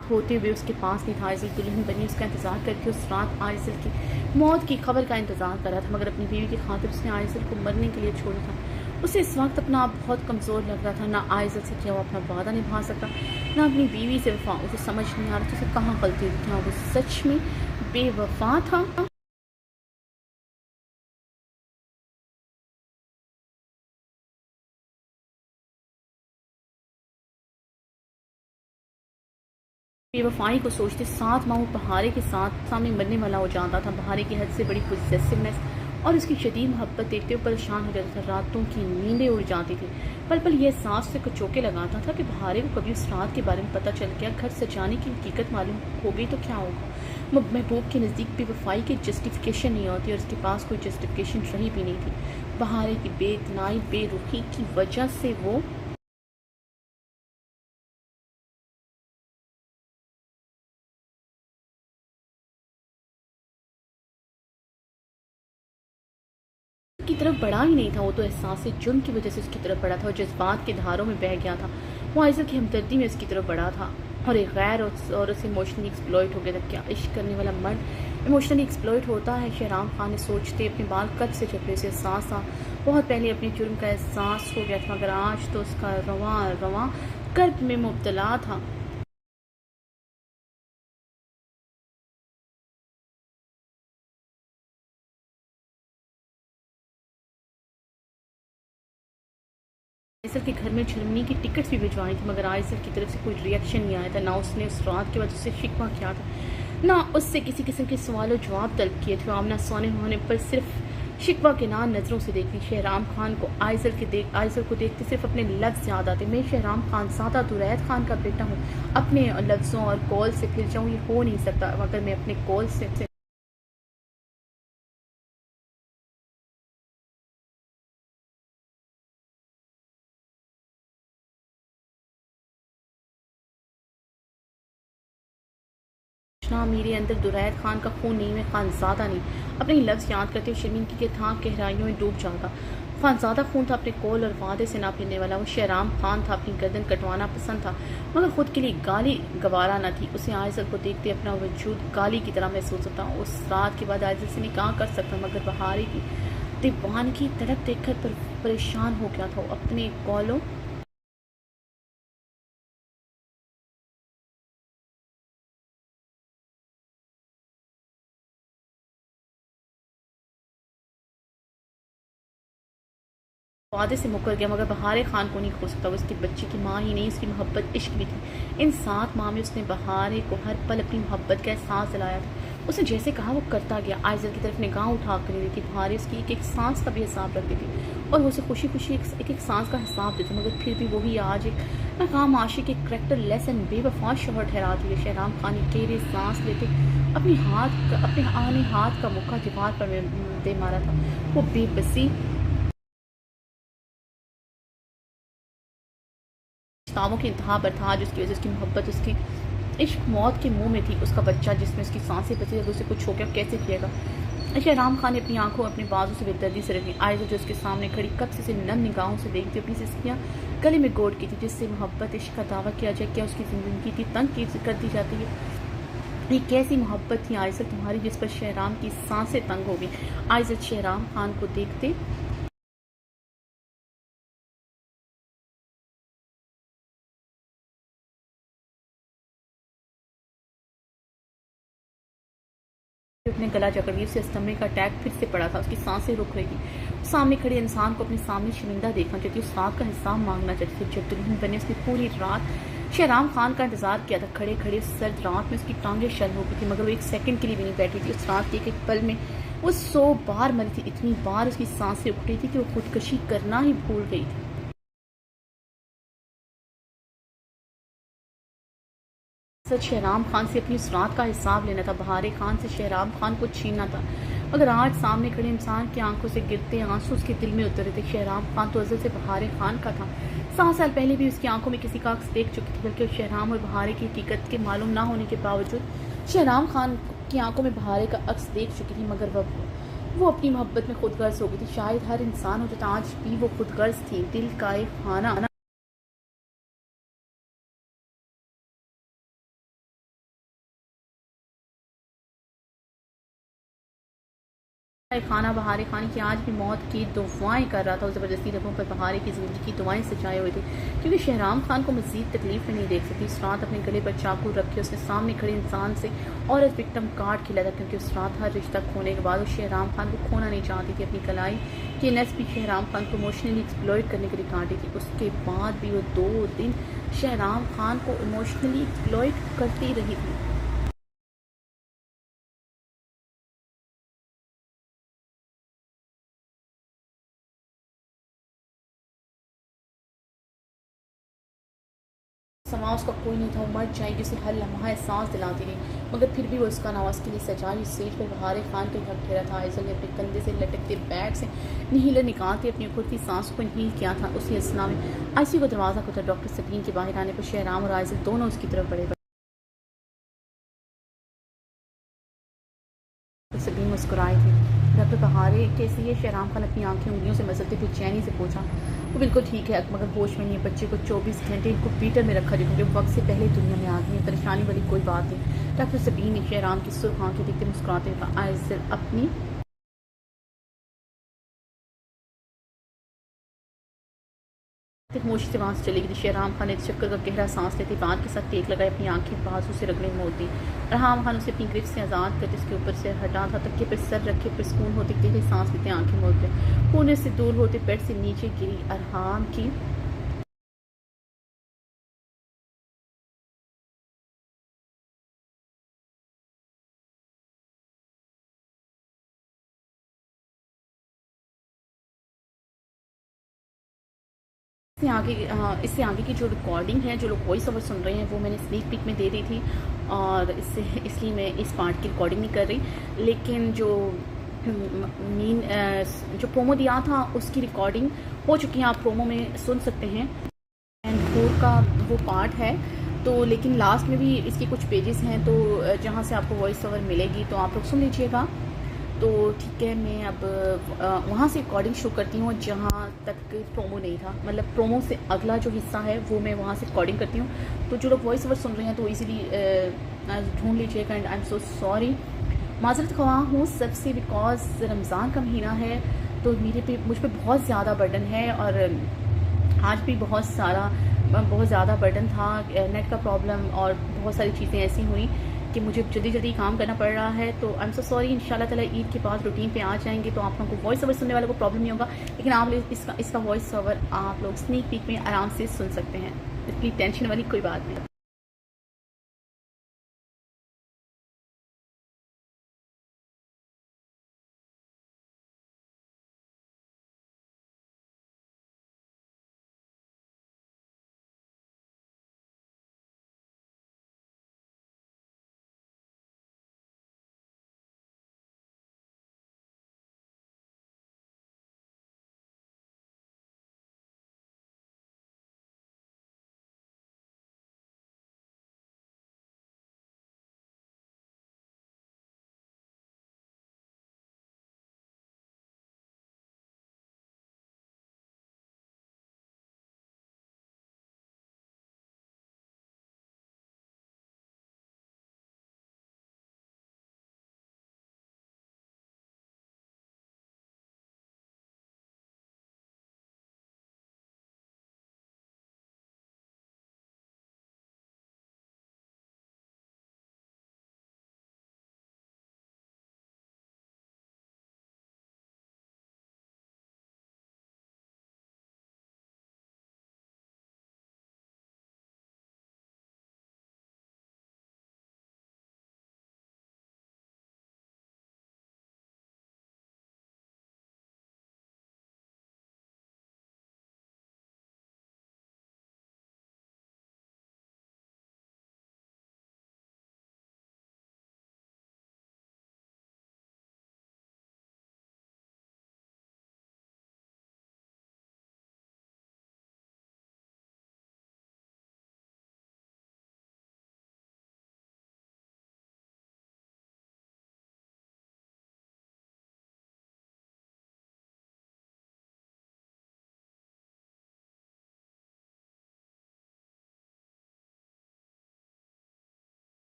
होते हुए उसके पास नहीं था। आइज़ल दुल्हन बनी उसका इंतज़ार करके उस रात आइज़ल की मौत की खबर का इंतज़ार कर रहा था, मगर अपनी बीवी की खातिर उसने आइज़ल को मरने के लिए छोड़ा था। उसे इस वक्त अपना आप बहुत कमज़ोर लग रहा था। ना आइज़ल से क्या वो अपना वादा निभा सका, ना अपनी बीवी से वफा। उसे समझ नहीं आ रहा था उसे कहाँ गलती हुई, क्या वो सच में बेवफा था। बेवफाई को सोचते 7 माह वो बहारे के साथ सामने मरने वाला हो जाता था। बहारे की हद से बड़ी पोजेसिवनेस और उसकी शदीद मोहब्बत देखते हुए परेशान हो जाता था। रातों की नींदें उड़ जाती थी। पल पल यह एहसास से चौके लगाता था कि बहारे को कभी उस रात के बारे में पता चल गया, घर सजाने की हकीकत मालूम हो गई तो क्या होगा। महबूब के नज़दीक बेवफाई की जस्टिफिकेशन नहीं होती और उसके पास कोई जस्टिफिकेशन रही भी नहीं थी। बहारे की बेतनाई बेरुखी की वजह से वो की तरफ बढ़ा ही नहीं था। वो तो एहसास जुर्म की वजह से उसकी तरफ बढ़ा था और जज्बात के धारों में बह गया था। वो आइज़ल की हमदर्दी में उसकी तरफ बढ़ा था और एक गैर और उसे इमोशनली एक्सप्लॉइट हो गया था। क्या इश्क करने वाला मर्द इमोशनली एक्सप्लॉइट होता है? शहराम खान ने सोचते अपने बाल कब से झपटे उसे एहसास था। बहुत पहले अपने जुर्म का एहसास हो गया था, मगर आज तो उसका रवां रवां कर्ब में मुब्तला था। आइसर के घर में जर्मनी की टिकट्स भी भिजवाई थी, मगर आइसर की तरफ से कोई रिएक्शन नहीं आया था। ना उसने उस रात के बाद उससे शिकवा किया था, ना उससे किसी किस्म के सवाल जवाब तलब किए थे। आमना सोने होने पर सिर्फ शिकवा के नाम नज़रों से देखती। शहराम खान को आइसर को देखते सिर्फ अपने लफ्ज़ याद आते। मैं शहराम खान सादा दुरैद खान का बेटा हूँ, अपने लफ्ज़ों और कॉल से फिर जाऊँ ये हो नहीं सकता। अगर मैं अपने कॉल से ना मेरे अंदर दुरैद खान का खून नहीं, मैं खानजादा नहीं। अपने लफ्ज़ याद करते हुए शर्मिंदगी के था गहराइयों में डूब जाता। खानजादा खून था, अपने कौल और वादे से ना फिरने वाला। वो शहराम खान था, अपनी गर्दन कटवाना पसंद था, मगर खुद के लिए गाली गवारा न थी। उसे आइज़ल को देखते अपना वजूद गाली की तरह महसूस होता। उस रात के बाद आइज़ल से निकाह कर सकता, मगर बहारी की दीवानगी तड़प देखकर परेशान हो गया था। अपने कौलों वादे से मुकर गया, मगर बहारे खान को नहीं खो सकता। वो उसके बच्चे की माँ ही नहीं, उसकी मोहब्बत इश्क भी थी। इन 7 माह में उसने बहारे को हर पल अपनी मोहब्बत का एहसास दिलाया था। उसने जैसे कहा वो करता गया। आइज़ल की तरफ निगाह उठा कर रही थी। बहारे उसकी एक एक सांस का भी हिसाब रखती थी और वो उसे खुशी खुशी एक एक सांस का हिसाब देती, मगर फिर भी वही आज एक नाकाम आशिक, एक करेक्टर लेस एंड बेवफा शोहर ठहराती है। शहराम खान ने गहरे सांस लेते अपने आने हाथ का मुक्का दीवार पर दे मारा था। वो बेबसी किताबों की इंतहा पर था, जिसकी वजह से उसकी मोहब्बत उसकी इश्क मौत के मुंह में थी। उसका बच्चा जिसमें उसकी सांसें बची, अगर उसे कुछ हो गया कैसे जिएगा। शहराम खान ने अपनी आंखों अपने बाजू से बेदर्दी से रखी। आइज़ल जो उसके सामने खड़ी कब से नम निगाहों से देखती अपनी सिस्कियाँ गले में गोद की थी, जिससे मोहब्बत इश्क का दावा किया जाए। क्या उसकी ज़िंदगी थी तंग की कर दी जाती है। ये कैसी मोहब्बत थी आइज़ल तुम्हारी, जिस पर शहराम की सांसें तंग हो गई। आइज़ल शहराम खान को देखते अपने गला जकड़ लिया। उसे अस्थमे का अटैक फिर से पड़ा था। उसकी सांसें रुक रही थी। सामने खड़े इंसान को अपने सामने शर्मिंदा देखना चाहती, उस रात का हिसाब मांगना चाहती थी। जब दुल्हन बने उसने पूरी रात शहराम खान का इंतजार किया था। खड़े खड़े उस सर्द रात में उसकी टांगें शल हो गई थी, मगर वो एक सेकंड के लिए भी नहीं बैठी थी। उस रात के एक एक पल में वो 100 बार मरी थी। इतनी बार उसकी सांसें उठ रही थी कि वो खुदकशी करना ही भूल गई थी। सच शहराम खान से अपनी उस रात का हिसाब लेना था। बहारे खान से शहराम खान को छीनना था, मगर आज सामने खड़े इंसान की आंखों से गिरते आंसू उसके दिल में उतर रहे थे। शहराम खान तो अज़ल से बहारे खान का था। 7 साल पहले भी उसकी आंखों में किसी का अक्स देख चुकी थी, बल्कि शहराम और बहारे की हकीकत के मालूम ना होने के बावजूद शहराम खान की आंखों में बहारे का अक्स देख चुकी थी, मगर वो अपनी मोहब्बत में खुद गर्ज हो गई थी। शायद हर इंसान हो जाता, आज भी वो खुद गर्ज थी। दिल का एक खाना खाना बहारे खाने की आज भी मौत की दुआएं कर रहा था। उस ज़बरदस्ती रगों पर बहारे की ज़िंदगी की दुआएं सजाए हुए थे, क्योंकि शहराम खान को मज़ीद तकलीफ में नहीं देख सकती। उस रात अपने गले पर चाकू रख के उसने सामने खड़े इंसान से औरत विक्टम काट खिलाया था, क्योंकि उस रात हर रिश्ता खोने के बाद उस शहराम खान को खोना नहीं चाहती थी। अपनी कलाई की नस भी शहराम खान को इमोशनली एक्सप्लॉयट करने के लिए काटी थी। उसके बाद भी वो 2 दिन शहराम खान को इमोशनली एक्सप्लॉयट करती रही थी। समा उसका कोई नहीं था, वो मर जाएगी, उसे हर लम्हा एहसास दिलाती रही, मगर फिर भी वो उसका नाम के लिए सजाई स्टेज पर बहारे खान के घर ठहरा था। आइजल ने अपने कंधे से लटकते बैग से नीलर निकालते अपनी खुद की सांस को नील किया था। उसी असना में आईसीयू का दरवाज़ा खुला। डॉक्टर सबीन के बाहर आने पर शहराम और आइजल दोनों उसकी तरफ बढ़े। सबीन मुस्कुराए थे। डॉक्टर बहारे कैसी है? शहराम खान अपनी आंखें उंगलियों से मसलते बेचैनी से पूछा। वो बिल्कुल ठीक है, मगर होश में नहीं है। बच्चे को 24 घंटे इंक्यूबेटर में रखा, जो क्योंकि वक्त से पहले दुनिया में आ गई है। परेशानी वाली कोई बात नहीं। डॉक्टर सबीन ने शहराम की सुर्ख आंखें देखते मुस्कुराते हुए कहा, आइजल अपनी खामोशी से वहाँ से चली गई। शहराम खान ने चक्कर का गहरा सांस लेते बात के साथ टेक लगाए, अपनी आंखें बाजू से रगड़े मोड़ती। रहाम खान उसे अपनी गिरफ्त से आज़ाद करते उसके ऊपर से हटा था, तकिए पर सर रखे सुकून होते गहरी सांस लेते आंखें मोड़ते कोने से दूर होते बेड से नीचे गिरी अरहाम की इससे आगे की जो रिकॉर्डिंग है, जो लोग वॉइस ओवर सुन रहे हैं, वो मैंने स्नीक पीक में दे दी थी, और इसलिए मैं इस पार्ट की रिकॉर्डिंग नहीं कर रही। लेकिन जो मीन जो प्रोमो दिया था उसकी रिकॉर्डिंग हो चुकी है, आप प्रोमो में सुन सकते हैं। एंड 4 का वो पार्ट है, तो लेकिन लास्ट में भी इसके कुछ पेजेस हैं, तो जहाँ से आपको वॉइस ओवर मिलेगी तो आप लोग सुन लीजिएगा। तो ठीक है, मैं अब वहाँ से रिकॉर्डिंग शुरू करती हूँ जहाँ तक प्रोमो नहीं था, मतलब प्रोमो से अगला जो हिस्सा है वो मैं वहाँ से रिकॉर्डिंग करती हूँ। तो जो लोग वॉइस ओवर सुन रहे हैं तो इजीली ढूंढ लीजिएगा। And I am so sorry, माजरत ख्वाह हूँ सबसे, बिकॉज रमज़ान का महीना है, तो मुझ पर बहुत ज़्यादा बर्डन है, और आज भी बहुत ज़्यादा बर्डन था। नेट का प्रॉब्लम और बहुत सारी चीज़ें ऐसी हुई कि मुझे जल्दी जल्दी काम करना पड़ रहा है। तो आई एम सो सॉरी। इंशाल्लाह ताला ईद के बाद रूटीन पे आ जाएंगे, तो आप लोगों को वॉइस ओवर सुनने वाले को प्रॉब्लम नहीं होगा, लेकिन आप लोग इसका वॉइस ओवर आप लोग स्नीक पीक में आराम से सुन सकते हैं। इतनी टेंशन वाली कोई बात नहीं।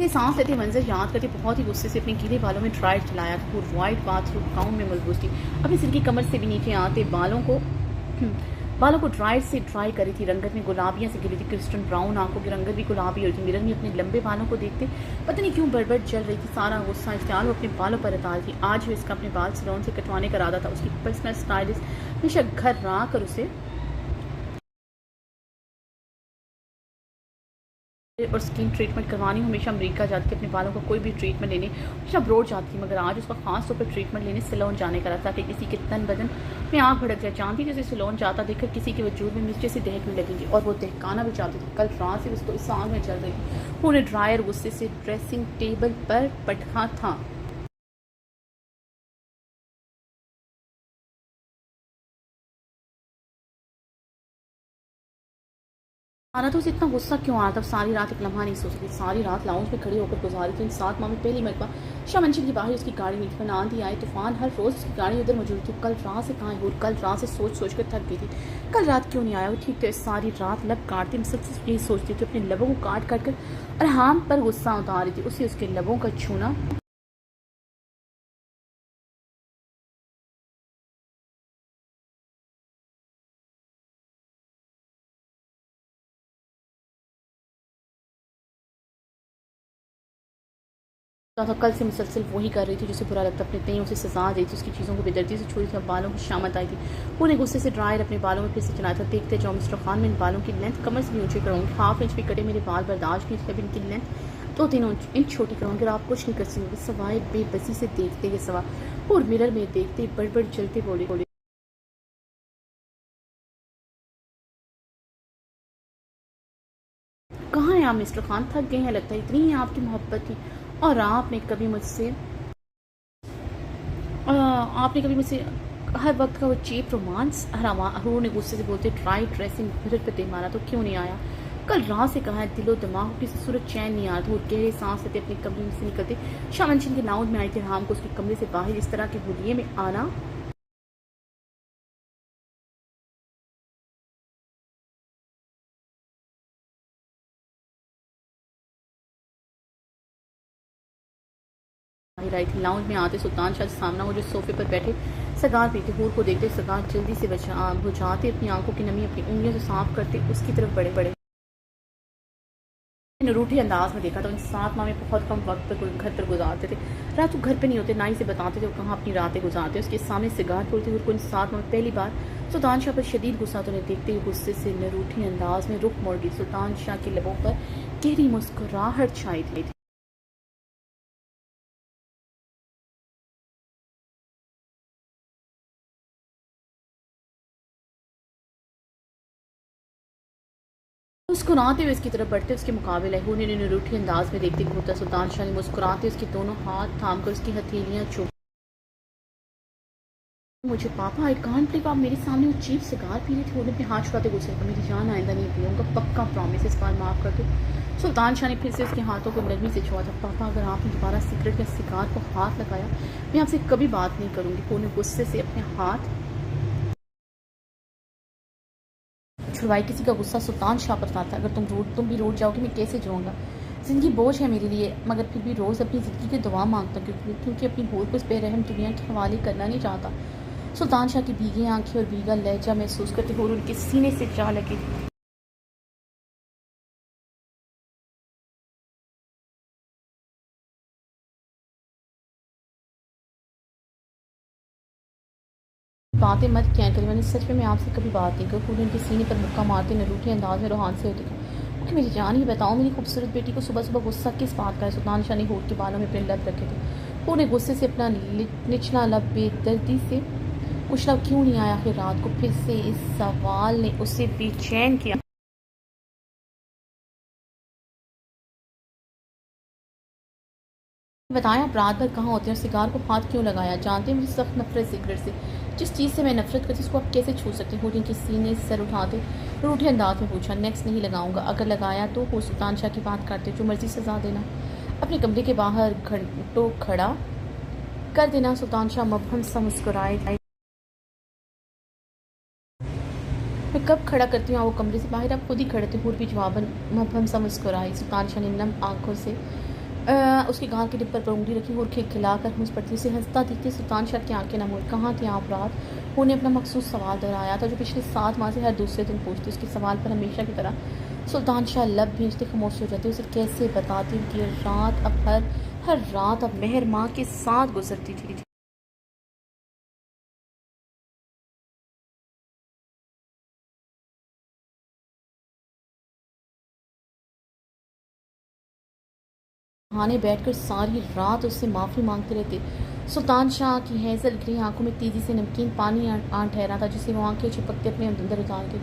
ये सांस लेते मंजर याद करके बहुत ही गुस्से से अपने गीले बालों में ड्रायर चलाया था। वो वाइट बाथरूम गाउन में मलबूस थी। अपनी सिर की कमर से भी नीचे आते बालों को ड्रायर से ड्राई करी थी। रंगत में गुलाबियाँ से गिरी थी। क्रिस्टन ब्राउन आंखों की रंगत भी गुलाबी और थी। मिरर में अपने लंबे बालों को देखते पता नहीं क्यों बड़बड़ चल रही थी। सारा गुस्सा इश्तियाल वो अपने बालों पर उतार थी। आज भी इसका अपने बाल सैलून से कटवाने का इरादा था। उसकी पर्सनल स्टाइलिस्ट हमेशा घर ला कर उसे और स्किन ट्रीटमेंट करवानी। हमेशा अमेरिका जाती थी अपने बालों का कोई भी ट्रीटमेंट लेने। हमेशा अब्रोड जाती थी, मगर आज उसका खास तौर पर ट्रीटमेंट लेने सैलून जाने का रहा, ताकि किसी के तन बदन में आग भड़क जाए। जानती जैसे सैलून जाता देखकर किसी के वजूद में मिर्चे से दहकने लगेंगी, और वो दहकाना भी चाहती थी। कल रात से उसको इस आग में चल रही थी। पूरे ड्रायर गुस्से से ड्रेसिंग टेबल पर पटका था। आना तो उसे इतना गुस्सा क्यों आया था? सारी रात एक लम्हा नहीं सो सकी। सारी रात लाउंज में खड़ी होकर गुजारी थी। 7 माह में पहली मरतबा शामंशिल की बाहर उसकी गाड़ी नहीं थी। आंधी आए तूफान, हर रोज़ उसकी गाड़ी उधर मौजूद थी। कल रात से कहाँ है? और कल रात से सोच सोच कर थक गई थी। कल रात क्यों नहीं आया? वो ठीक थे। सारी रात लब काटती मुसलसल यही सोचती थी, अपने लबों को काट काट कर और हम पर गुस्सा उतार रही थी। उसे उसके लबों का छूना था। कल से मुसलसल वही कर रही थी जिसे बुरा लगता। अपने तय उसे सजा दी थी। उसकी चीज़ों को बेदर्दी से छोड़ी थी। बालों की शामत आई थी। पूरे गुस्से से ड्रायर अपने बालों में फिर से चलाया था। देखते जाओ मिस्टर खान, मैं इन बालों की लेंथ कमर से भी ऊँची कराऊंगी। हाफ इंच भी कटे मेरे बाल बर्दाश्त नहीं थे। अब इनकी लेंथ 2-3 इंच छोटी कराऊंगी, और आप कुछ नहीं कर सकेंगे सवाए बेबसी से देखते ये सवा। और मिरर में देखते बड़बड़ चलते बोले बोले कहाँ हैं आप मिस्टर खान? थक गए हैं लगता है। इतनी ही आपकी मोहब्बत थी, और आपने कभी मुझसे हर वक्त का वो चीप रोमांस हरून ने गुस्से से बोलते ड्राई ड्रेसिंग मिरर पे दे मारा तो क्यों नहीं आया? कल रात से कहा है, दिलो दिमाग की सूरत चैन नहीं आ रहा था। वो गहरे सांस लेते अपने कमरे में से निकलते शामंशिन के लाउंज में आई थी। राम को उसके कमरे से बाहर इस तरह के हुलिये में आना बाहर आई थी। लाउंज में आते सुल्तान शाह सामना वो जो सोफे पर बैठे सगार पीते हूर को देखते, सगार जल्दी से बुझाते, अपनी आंखों की नमी अपनी उंगलियों से साफ करते उसकी तरफ बड़े बड़े रूठे अंदाज में देखा। तो इन 7 माह में बहुत कम वक्त पर घर पर गुजारते थे। रात को घर पे नहीं होते, ना ही से बताते थे वो कहाँ अपनी रातें गुजारते। उसके सामने सिगार तोड़ते हुए इन 7 माह में पहली बार सुल्तान शाह पर शदीद गुस्सा तो उन्हें देखते ही गुस्से से नरूठी अंदाज में रुख मोड़ गई। सुल्तान शाह के लबों पर गहरी मुस्कुराहट छाई थी। मुस्कुराते हुए उसकी तरफ बढ़ते उसके मुकाबले लहू ने रूठी अंदाज में देखते घूरता। सुल्तान शाह ने मुस्कुराते उसके दोनों हाथ थाम कर उसकी हथेलियां चूम। मुझे पापा आई कांट बिलीव आप मेरे सामने वो चीप सिगार पी रही थी। उन्होंने अपने हाथ छुड़ाते गुस्से में मेरी जान आइंदा नहीं पीऊंगा, पक्का प्रॉमिस, इस बार माफ़ कर दो। सुल्तान शाह ने फिर से उसके हाथों को नरमी से छुआ था। पापा अगर आपने दोबारा सिगरेट या सिगार को हाथ लगाया मैं आपसे कभी बात नहीं करूंगी। उन्होंने गुस्से से अपने हाथ छुड़वाई। किसी का गुस्सा सुल्तान शाह पर था। अगर तुम भी रूठ जाओगे मैं कैसे जाऊँगा? ज़िंदगी बोझ है मेरे लिए, मगर फिर भी रोज़ अपनी ज़िंदगी की दुआ मांगता हूँ, क्योंकि अपनी भूल को इस बेरहम दुनिया के हवाले करना नहीं चाहता। सुल्तान शाह की भीगी आंखें और भीगा लहजा महसूस करते हुए उनके सीने से जा लगी। बातें मत क्या करें, मैंने सच में मैं आपसे कभी बात नहीं करी। पूरे उनके सीने पर मुक्का मारते न रूठे अंदाज में रोहान से होते कि मेरी जान ही बताओ मेरी खूबसूरत बेटी को सुबह सुबह गुस्सा किस बात का है? सुल्तान शाह ने होठ के बालों में अपने लब रखे थे। पूरे गुस्से से अपना निचला लब बेदर्दी से उछला। क्यों नहीं आया आखिर रात को? फिर से इस सवाल ने उसे बेचैन किया। बताया आप रात भर कहाँ होते हैं और सिगार को हाथ क्यों लगाया? जानते हैं मुझे सख्त नफरत सिगरेट से। जिस चीज़ से मैं नफरत करती उसको आप कैसे छू सकते हैं? के सीने से सर उठाते रूठे अंदाज में पूछा। नेक्स्ट नहीं लगाऊंगा, अगर लगाया तो हो सुल्तान शाह की बात करते जो मर्जी सजा देना, अपने कमरे के बाहर घंटों खड़ा कर देना। सुल्तान शाह मबहम सा मुस्कुराए। मैं कब खड़ा करती हूँ वो कमरे से बाहर? आप खुद ही खड़े थे। हूर भी जवाबन मबहम सा मुस्कुराई। सुल्तान शाह ने नम आंखों से उसके गाल के डिब्बर पर उंगली रखी और खिलखिलाकर मुझ पर से हंसता देखते सुल्तान शाह की आंखें नम हुई। कहाँ थे आप रात? उन्हें अपना मखसूस सवाल दोहराया था जो पिछले 7 माह से हर दूसरे दिन पूछती। उसके सवाल पर हमेशा की तरह सुल्तान शाह लब भेजते खामोश हो जाते। उसे कैसे बताती कि रात अब हर रात अब मेहर माँ के साथ गुजरती थी। बहाने बैठकर सारी रात उससे माफ़ी मांगते रहते। सुल्तान शाह की हैजल ग्री आंखों में तेज़ी से नमकीन पानी आ ठहरा था जिसे वो आंखें चिपकते अपने अंदर उतारते।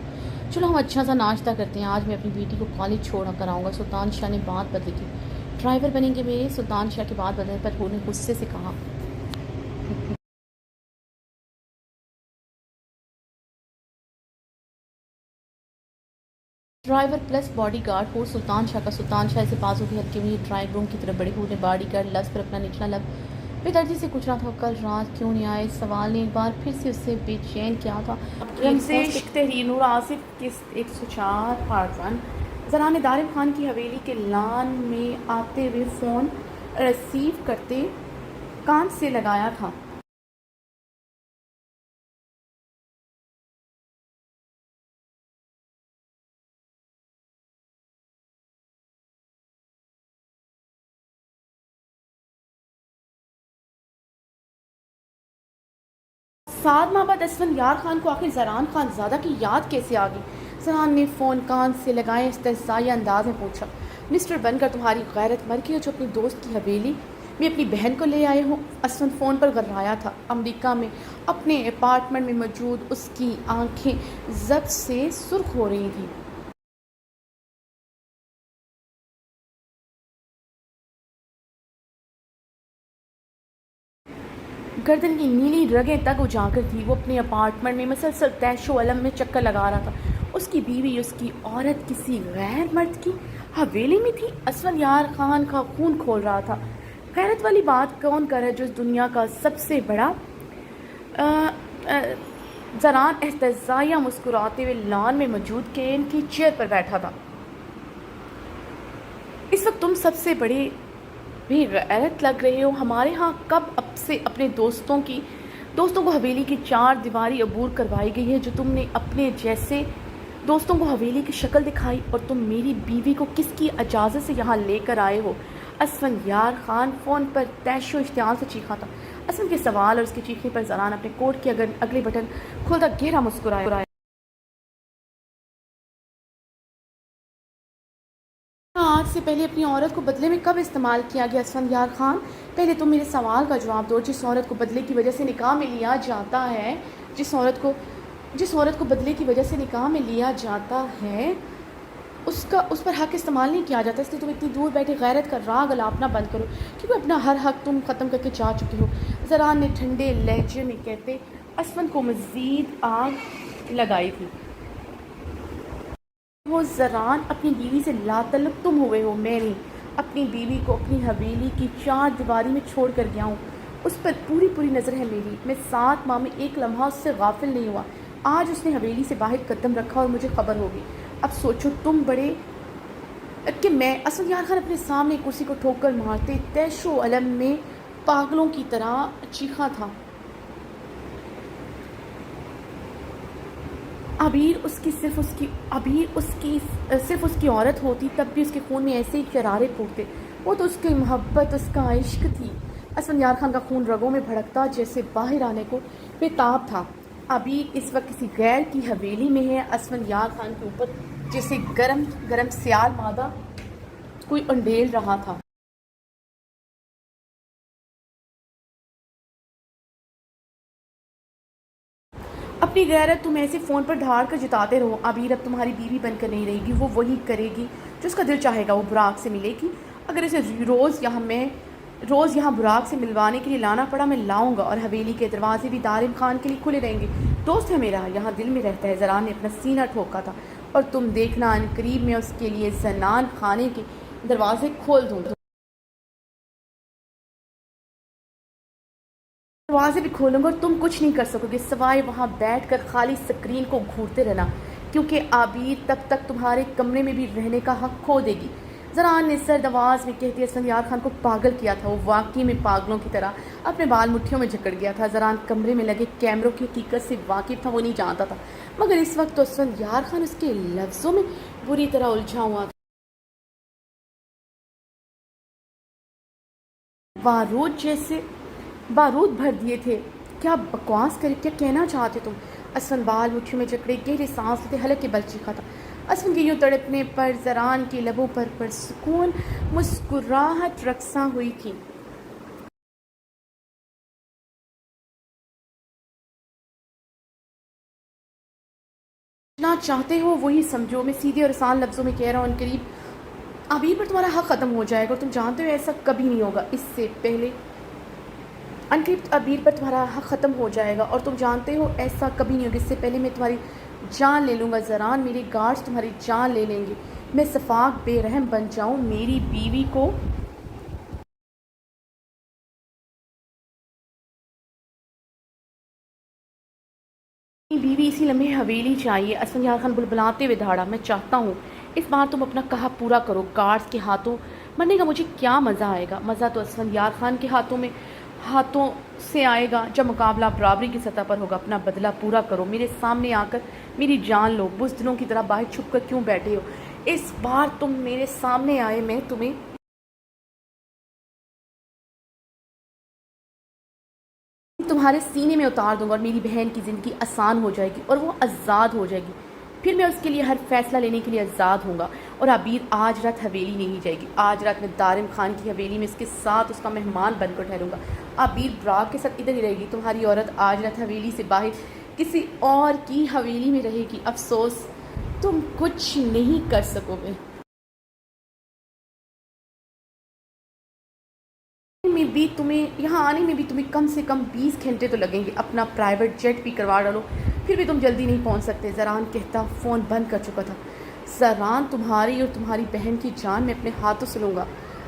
चलो हम अच्छा सा नाश्ता करते हैं, आज मैं अपनी बेटी को कॉलेज छोड़ कर आऊँगा। सुल्तान शाह ने बात बदली की। ड्राइवर बनेंगे मेरे? सुल्तान शाह की बात बदलने पर उन्हें गुस्से से कहा। ड्राइवर प्लस बॉडीगार्ड हो सुल्तान शाह का। सुल्तान शाह से बाजू भी हल्के हुए ड्राइंग रूम की तरफ बढ़े हुए बॉडीगार्ड लफ्ज़ पर अपना निचला लब बेदर्दी से पूछ रहा था कल रात क्यों नहीं आए। सवाल ने एक बार फिर से उससे बेचैन किया था। रमज़ेश तहरीर नूर आसिफ किस 104 पार्ट 1। ज़रा ने दारिम खान की हवेली के लान में आते हुए फ़ोन रिसीव करते कान से लगाया था। सात माह बाद असफंयार खान को आखिर ज़रान खान ज़्यादा की याद कैसे आ गई। ज़रान ने फ़ोन कान से लगाए इस्तेज़ाई अंदाज में पूछा। मिस्टर बनकर तुम्हारी गैरत मर गई जो अपनी दोस्त की हवेली में अपनी बहन को ले आए हो। असफन फ़ोन पर गर्राया था। अमेरिका में अपने अपार्टमेंट में मौजूद उसकी आंखें जब्त से सुर्ख हो रही थी। गर्दन की नीली रगें तक उजागर थी। वो अपने अपार्टमेंट में मसलसल तैशो अलम में चक्कर लगा रहा था। उसकी बीवी, उसकी औरत किसी गैर मर्द की हवेली में थी। असफंयार खान का खून खोल रहा था। गैरत वाली बात कौन करे जो इस दुनिया का सबसे बड़ा ज़रान एहतजाया मुस्कुराते हुए लान में मौजूद केन की चेयर पर बैठा था। इस वक्त तुम सबसे बड़े भी गैरत लग रहे हो। हमारे यहाँ कब अब से अपने दोस्तों को हवेली की 4 दीवारी अबूर करवाई गई है जो तुमने अपने जैसे दोस्तों को हवेली की शक्ल दिखाई और तुम मेरी बीवी को किसकी इजाज़त से यहाँ लेकर आए हो। असफंयार खान फ़ोन पर तैशो इश्तियाल से चीखा था। असफन के सवाल और उसके चीखने पर ज़रान अपने कोट के अगले बटन खोलता गहरा मुस्कुराया। आज से पहले अपनी औरत को बदले में कब इस्तेमाल किया गया असफंयार खान? पहले तो मेरे सवाल का जवाब दो। जिस औरत को बदले की वजह से निकाह में लिया जाता है जिस औरत को बदले की वजह से निकाह में लिया जाता है उस पर हक इस्तेमाल नहीं किया जाता। इसलिए तुम इतनी दूर बैठे गैरत का राग अलापना बंद करो क्योंकि अपना हर हक तुम ख़त्म करके जा चुके हो। ज़रान ने ठंडे लहजे में कहते असफन को मज़ीद आग लगाई थी। वो ज़रान अपनी बीवी से लातल्लुक़ तुम हुए हो। मैं नहीं, अपनी बीवी को अपनी हवेली की 4 दीवारी में छोड़ कर गया हूँ। उस पर पूरी नज़र है मेरी। मैं 7 माह में एक लम्हा उससे गाफिल नहीं हुआ। आज उसने हवेली से बाहर कदम रखा और मुझे खबर होगी। अब सोचो तुम बड़े कि मैं। असफंयार खान अपने सामने कुर्सी को ठोक कर मारते तैशो अलम में पागलों की तरह चीखा था। अबीर सिर्फ उसकी औरत होती तब भी उसके खून में ऐसे ही शरारे फूटते। वो तो उसकी मोहब्बत, उसका इश्क थी। असफंयार खान का खून रगों में भड़कता जैसे बाहर आने को बेताब था। अबीर इस वक्त किसी गैर की हवेली में है। असफंयार खान के ऊपर जैसे गरम गरम सियाल मादा कोई अंडेल रहा था। अपनी गैरत तुम ऐसे फ़ोन पर ढाड़ कर जिताते रहो। अबीर अब तुम्हारी बीवी बनकर नहीं रहेगी। वो वही करेगी जो उसका दिल चाहेगा। वो बुराक से मिलेगी। अगर इसे रोज़ यहाँ बुराक से मिलवाने के लिए लाना पड़ा मैं लाऊंगा। और हवेली के दरवाजे भी दारिम खान के लिए खुले रहेंगे। दोस्त है मेरा, यहाँ दिल में रहता है। ज़रान ने अपना सीना ठोका था। और तुम देखना अनकरीब में उसके लिए जनान खाने के दरवाजे खोल दूँ। दरवाजे भी खोलूंगा और तुम कुछ नहीं कर सकोगे सिवाय वहाँ बैठकर खाली स्क्रीन को घूरते रहना क्योंकि आबिर तब तक तुम्हारे कमरे में भी रहने का हक खो देगी। ज़रान ने सर्द आवाज़ में कहती असफंदियार खान को पागल किया था। वो वाकई में पागलों की तरह अपने बाल मुट्ठियों में जकड़ गया था। ज़रान कमरे में लगे कैमरों की हकीकत से वाकिफ़ था, वो नहीं जानता था, मगर इस वक्त तो असफंदियार खान उसके लफ्ज़ों में बुरी तरह उलझा हुआ था। बारूद जैसे बारूद भर दिए थे। क्या बकवास करे, क्या कहना चाहते तुम? असफन बाल मुट्ठियों में जकड़े गहरे सांस लेते हलक के बल चीखा था। असफन के यूं तड़पने पर ज़रान के लबों पर सुकून मुस्कुराहट रक्सा हुई थी। ना चाहते हो वही समझो, मैं सीधे और आसान लफ्ज़ों में कह रहा हूँ, अनकरीब अबीर पर तुम्हारा हक ख़त्म हो जाएगा और तुम जानते हो ऐसा कभी नहीं होगा। इससे पहले अनकरीब अबीर पर तुम्हारा हक ख़त्म हो जाएगा और तुम जानते हो ऐसा कभी नहीं होगा। इससे पहले मैं तुम्हारी जान ले लूँगा ज़रान, मेरे गार्ड्स तुम्हारी जान ले लेंगे, मैं सफाक बेरहम बन जाऊँ। मेरी बीवी इसी लम्हे हवेली चाहिए। असफंदियार खान बुलबुलाते हुए दहाड़ा, मैं चाहता हूँ इस बार तुम अपना कहा पूरा करो। गार्ड्स के हाथों मरने का मुझे क्या मज़ा आएगा? मज़ा तो असफंदियार खान के हाथों से आएगा जब मुकाबला बराबरी की सतह पर होगा। अपना बदला पूरा करो, मेरे सामने आकर मेरी जान लो। बुज़दिलों की तरह बाहर छुप कर क्यों बैठे हो? इस बार तुम मेरे सामने आए, मैं तुम्हें तुम्हारे सीने में उतार दूंगा और मेरी बहन की ज़िंदगी आसान हो जाएगी और वो आज़ाद हो जाएगी। फिर मैं उसके लिए हर फैसला लेने के लिए आज़ाद होऊंगा। और आबिर आज रात हवेली नहीं जाएगी। आज रात मैं दारिम खान की हवेली में इसके साथ उसका मेहमान बनकर ठहरूंगा। आबिर ब्राक के साथ इधर ही रहेगी। तुम्हारी औरत आज रात हवेली से बाहर किसी और की हवेली में रहेगी। अफसोस तुम कुछ नहीं कर सकोगे। में भी तुम्हें यहाँ आने में भी तुम्हें कम से कम 20 घंटे तो लगेंगे। अपना प्राइवेट जेट भी करवा डालो, फिर भी तुम जल्दी नहीं पहुँच सकते। ज़रान कहता फ़ोन बंद कर चुका था। ज़रान, तुम्हारी और तुम्हारी बहन की जान मैं अपने हाथों से लूँगा।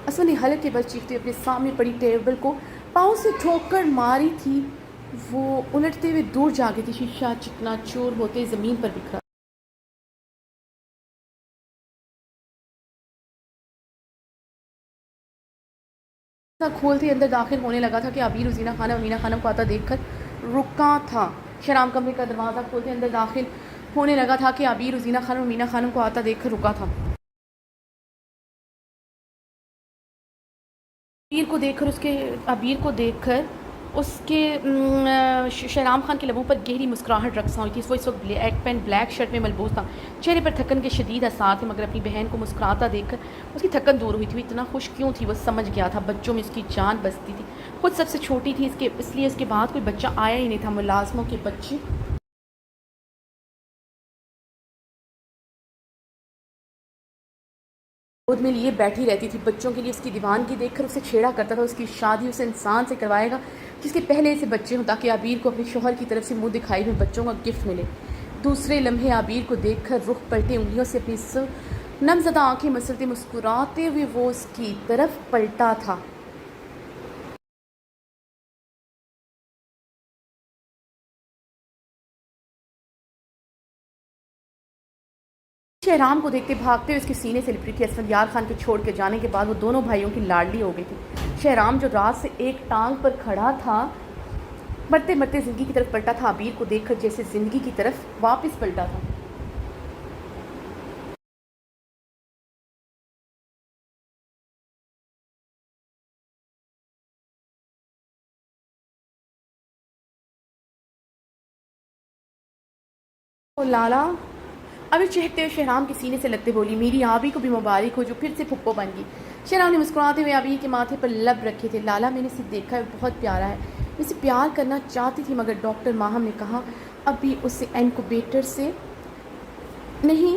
असमा ने हल्के के बल चीखते अपने सामने पड़ी टेबल को पाँव से ठोकर मारी थी। वो उलटते हुए दूर जा गई थी। शीशा चिकना चूर होते ज़मीन पर बिखरा। खोलते अंदर दाखिल होने लगा था कि आबिर उजीना खान और मीना खानम को आता देखकर रुका था। शहराम कमरे का दरवाज़ा खोलते अंदर दाखिल होने लगा था कि आबिर उजीना खान और मीना खानम को आता देखकर रुका था। आबिर को देखकर उसके शहराम खान के लबों पर गहरी मुस्कुराहट रक्सा हुई थी। वो इस वक्त ब्लैक पैंट ब्लैक शर्ट में मलबूस था। चेहरे पर थकन के शदीद आसार थे, मगर अपनी बहन को मुस्कुराता देखकर उसकी थकन दूर हुई थी। वो इतना खुश क्यों थी वो समझ गया था। बच्चों में उसकी जान बसती थी। खुद सबसे छोटी थी, इसलिए इसके बाद कोई बच्चा आया ही नहीं था। मुलाजमों के बच्चे गोद में लिए बैठी रहती थी। बच्चों के लिए उसकी दीवानगी देखकर उसे छेड़ा करता था। उसकी शादी उस इंसान से करवाएगा जिसके पहले से बच्चे हों, ताकि आबिर को अपने शोहर की तरफ से मुंह दिखाई हुए बच्चों का गिफ्ट मिले। दूसरे लम्हे आबिर को देखकर रुख पलटे उंगलियों से अपनी नमज़दा आंखें मसलते मुस्कुराते हुए वो उसकी तरफ पलटा था। शहराम को देखते भागते हुए उसके सीने से लिपटी थी। असफंदियार खान के छोड़ के जाने के बाद वो दोनों भाइयों की लाडली हो गई थी। शहराम जो रात से एक टांग पर खड़ा था, मरते मरते ज़िंदगी की तरफ पलटा था। आबिर को देखकर जैसे ज़िंदगी की तरफ वापस पलटा था। ओ लाला, अभी चहकते हुए शहराम के सीने से लगते बोली, मेरी आबी को भी मुबारक हो जो फिर से फुप्पो बन गई। शहराम ने मुस्कुराते हुए आबी के माथे पर लब रखे थे। लाला, मैंने इसे देखा है, बहुत प्यारा है। मैं इसे प्यार करना चाहती थी, मगर डॉक्टर माहम ने कहा अभी उसे इनक्यूबेटर से नहीं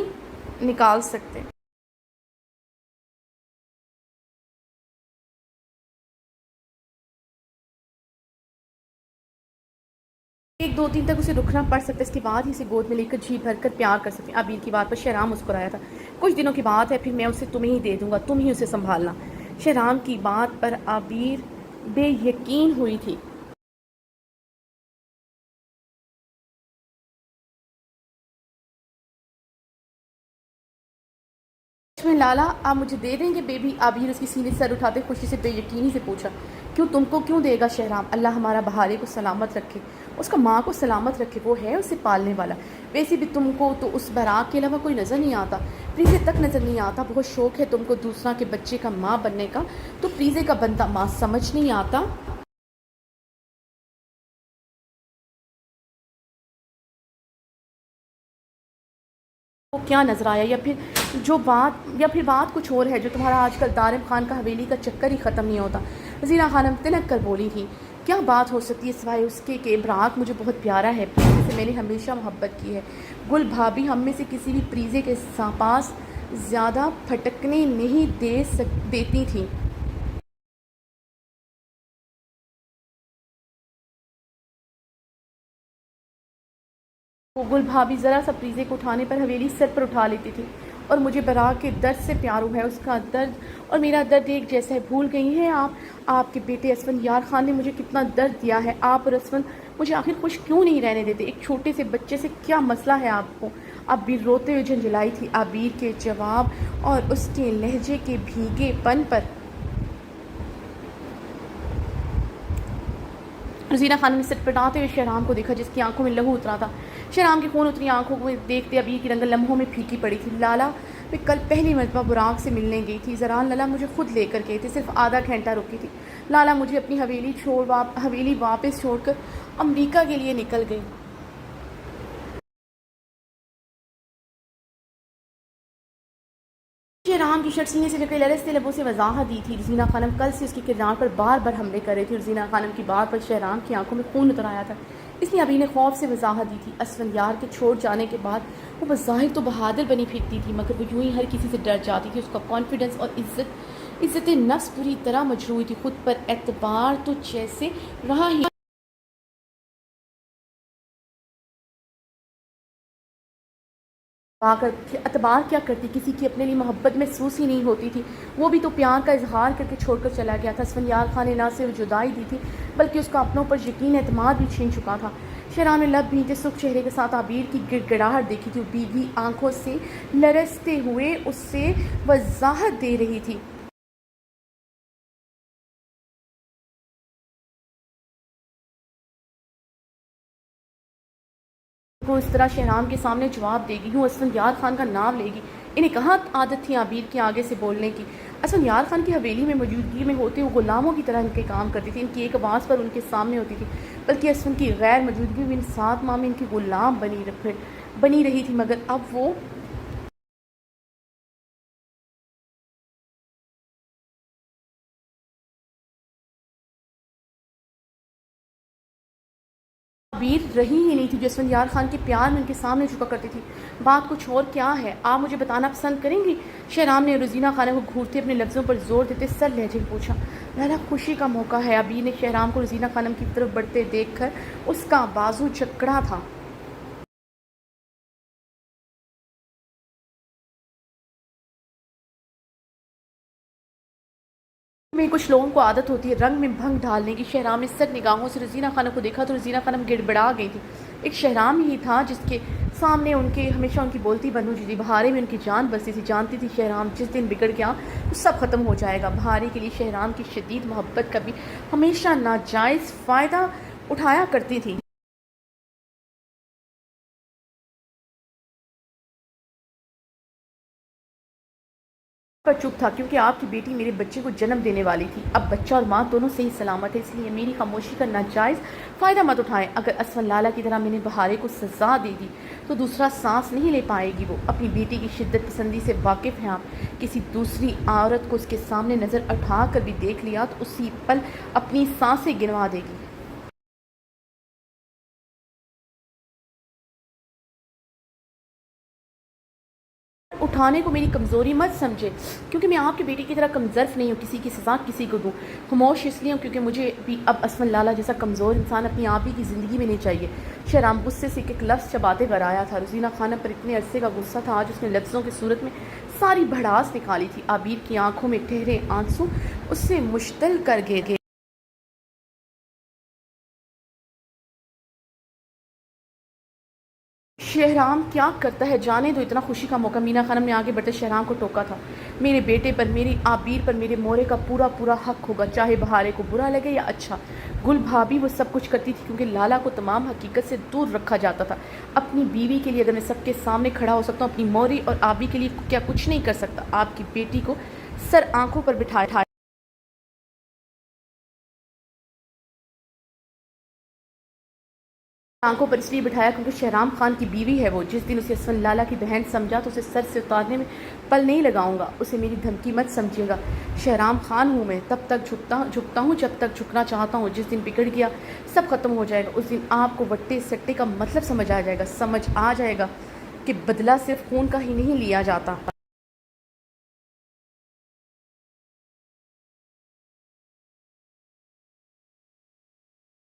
निकाल सकते। एक दो दिन तक उसे रुकना पड़ सकता है, इसके बाद ही इसे गोद में लेकर जी भर कर प्यार कर सकते हैं। आबिर की बात पर शहराम मुस्कुराया था। कुछ दिनों की बात है, फिर मैं उसे तुम्हें ही दे दूंगा, तुम ही उसे संभालना। शहराम की बात पर आबिर बेयकीन हुई थी। हैं लाला आप मुझे दे देंगे बेबी? आबिर उसकी सीने से सर उठाते खुशी से बेयकीनी से पूछा। क्यों, तुमको क्यों देगा शहराम? अल्लाह हमारा बहारे को सलामत रखे, उसका माँ को सलामत रखे, वो है उसे पालने वाला। वैसे भी तुमको तो उस बराक के अलावा कोई नज़र नहीं आता, प्रीज़े तक नज़र नहीं आता। बहुत शौक़ है तुमको दूसरा के बच्चे का माँ बनने का, तो प्रीज़े का बनता माँ समझ नहीं आता। वो क्या नज़र आया, या फिर बात कुछ और है जो तुम्हारा आजकल दारिम खान का हवेली का चक्कर ही ख़त्म नहीं होता। रज़ीना खानम तिलक कर बोली थी। क्या बात हो सकती है सिवाय उसके कि बराक मुझे बहुत प्यारा है, प्रीज़े से मैंने हमेशा मोहब्बत की है। गुल भाभी हम में से किसी भी प्रीज़े के पास ज़्यादा फटकने नहीं देती थी। वो गुल भाभी ज़रा सा प्रीज़े को उठाने पर हवेली सर पर उठा लेती थी। और मुझे बराक के दर्द से प्यार हुआ है, उसका दर्द और मेरा दर्द एक जैसा है। भूल गई हैं आप, आपके बेटे असफंद यार खान ने मुझे कितना दर्द दिया है। आप और असफंद मुझे आखिर खुश क्यों नहीं रहने देते? एक छोटे से बच्चे से क्या मसला है आपको? आबिर रोते हुए झंझलाई थी। आबिर के जवाब और उसके लहजे के भीगेपन पर रज़ीना खानम ने सटपटाते हुए शहराम को देखा, जिसकी आंखों में लहू उतरा था। शहराम की खून उतरी आंखों को देखते अबीर की रंगत लम्हों में फीकी पड़ी थी। लाला, मैं कल पहली मरतबा बुराक से मिलने गई थी। ज़रान लाला मुझे खुद लेकर गए थे, सिर्फ आधा घंटा रुकी थी। लाला मुझे अपनी हवेली वापस छोड़कर अमरीका के लिए निकल गई। राम की शर्ट सीने से जगह लरसते लबों से वजाहत दी थी। रज़ीना खानम कल से उसके किरदार पर बार बार हमले कर रही थी। रज़ीना खानम की बात पर शहराम की आंखों में खून उतर आया था, इसलिए अभी ने खौफ से वजाहत दी थी। असफंयार के छोड़ जाने के बाद वो बज़ाहिर तो बहादुर बनी फिरती थी, मगर वो यूं ही हर किसी से डर जाती थी। उसका कॉन्फिडेंस और इज़्ज़त नफ्स पूरी तरह मजरूह थी। खुद पर एतबार तो जैसे रहा ही आकर अतबार क्या करती, किसी की अपने लिए मोहब्बत महसूस ही नहीं होती थी। वो भी तो प्यार का इजहार करके छोड़कर चला गया था। असफंयार खान ने ना सिर्फ जुदाई दी थी, बल्कि उसका अपनों पर यकीन एतमाद भी छीन चुका था। शहराम ने लब भींचे सुख चेहरे के साथ आबिर की गिड़गिड़ाहट देखी थी। बीवी आंखों से लरसते हुए उससे वजाहत दे रही थी। वो इस तरह शहराम के सामने जवाब देगी, यूँ असफंयार खान का नाम लेगी। इन्हें कहाँ आदत थी आबिर के आगे से बोलने की। असफंयार खान की हवेली में मौजूदगी में होते हुए गुलामों की तरह इनके काम करती थी। इनकी एक आवाज़ पर उनके सामने होती थी, बल्कि असफन की गैर मौजूदगी में इन 7 माह में इनकी गुलाम बनी रही थी। मगर अब वो वीर रही ही नहीं थी जो असफंयार खान के प्यार में उनके सामने झुका करती थी। बात कुछ और क्या है, आप मुझे बताना पसंद करेंगी? शहराम ने रज़ीना खान को घूरते अपने लफ्ज़ों पर जोर देते सर लहजे में पूछा। लाला, खुशी का मौका है। अबीर ने शहराम को रज़ीना खानम की तरफ बढ़ते देख कर उसका बाजू जकड़ा था। में कुछ लोगों को आदत होती है रंग में भंग डालने की। शहराम ने सख्त निगाहों से रज़ीना खानम को देखा तो रज़ीना खानम गिड़बड़ा गई थी। एक शहराम ही था जिसके सामने उनके हमेशा उनकी बोलती बंद हो थी। बहारे में उनकी जान बसती थी। जानती थी शहराम जिस दिन बिगड़ गया तो सब ख़त्म हो जाएगा। बहारे के लिए शहराम की शदीद मोहब्बत का भी हमेशा नाजायज़ फ़ायदा उठाया करती थी। पर चुप था, क्योंकि आपकी बेटी मेरे बच्चे को जन्म देने वाली थी। अब बच्चा और माँ दोनों सही सलामत है, इसलिए मेरी खामोशी का नाजायज़ फ़ायदा मत उठाएं। अगर असफल लाला की तरह मैंने बहारे को सज़ा दे दी तो दूसरा सांस नहीं ले पाएगी। वो अपनी बेटी की शिद्दत पसंदी से वाकिफ़ हैं आप। किसी दूसरी औरत को उसके सामने नज़र उठा कर भी देख लिया तो उसी पल अपनी सांसें गिनवा देगी। उठाने को मेरी कमज़ोरी मत समझे, क्योंकि मैं आपकी बेटी की तरह कमज़र्फ नहीं हूँ किसी की सज़ा किसी को दूँ। खामोश इसलिए हूँ क्योंकि मुझे भी अब असफल लाला जैसा कमज़ोर इंसान अपनी आप ही की ज़िंदगी में नहीं चाहिए। शहराम गुस्से से एक लफ्ज़ चबाते कर आया था। रज़ीना खानम पर इतने अरसे का गुस्सा था, आज उसने लफ्ज़ों की सूरत में सारी भड़ास निकाली थी। आबिर की आंखों में ठहरे आंसू उससे मुश्तल कर गए। शहराम क्या करता है जाने दो, इतना खुशी का मौका। मीना खानम ने आगे बढ़ते शहराम को टोका था। मेरे बेटे पर, मेरी आबिर पर, मेरे मोरे का पूरा पूरा हक होगा, चाहे बहारे को बुरा लगे या अच्छा। गुल भाभी वो सब कुछ करती थी क्योंकि लाला को तमाम हकीकत से दूर रखा जाता था। अपनी बीवी के लिए अगर मैं सबके सामने खड़ा हो सकता हूँ, अपनी मोरी और आबी के लिए क्या कुछ नहीं कर सकता? आपकी बेटी को सर आंखों पर बिठाया, आंखों पर इसलिए बिठाया क्योंकि शहराम खान की बीवी है वो। जिस दिन उसे असफन लाला की बहन समझा तो उसे सर से उतारने में पल नहीं लगाऊंगा। उसे मेरी धमकी मत समझिएगा। शहराम खान हूँ मैं, तब तक झुकता हूँ जब तक झुकना चाहता हूँ। जिस दिन बिगड़ गया सब खत्म हो जाएगा, उस दिन आपको वट्टे सट्टे का मतलब समझ आ जाएगा कि बदला सिर्फ खून का ही नहीं लिया जाता।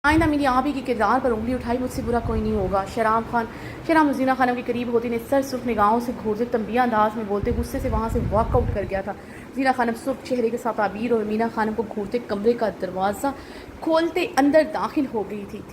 आइंदा मेरी आप ही के किरदार पर उंगली उठाई, मुझसे बुरा कोई नहीं होगा। शहराम ज़ीना खानम के करीब होती ने सर सुर्ख निगाहों से घूरते तंबिया अंदाज में बोलते गुस्से से वहाँ से वॉकआउट कर गया था। ज़ीना खानम सुर्ख चेहरे के साथ आबिर और मीना खानम को घूरते कमरे का दरवाज़ा खोलते अंदर दाखिल हो गई थी।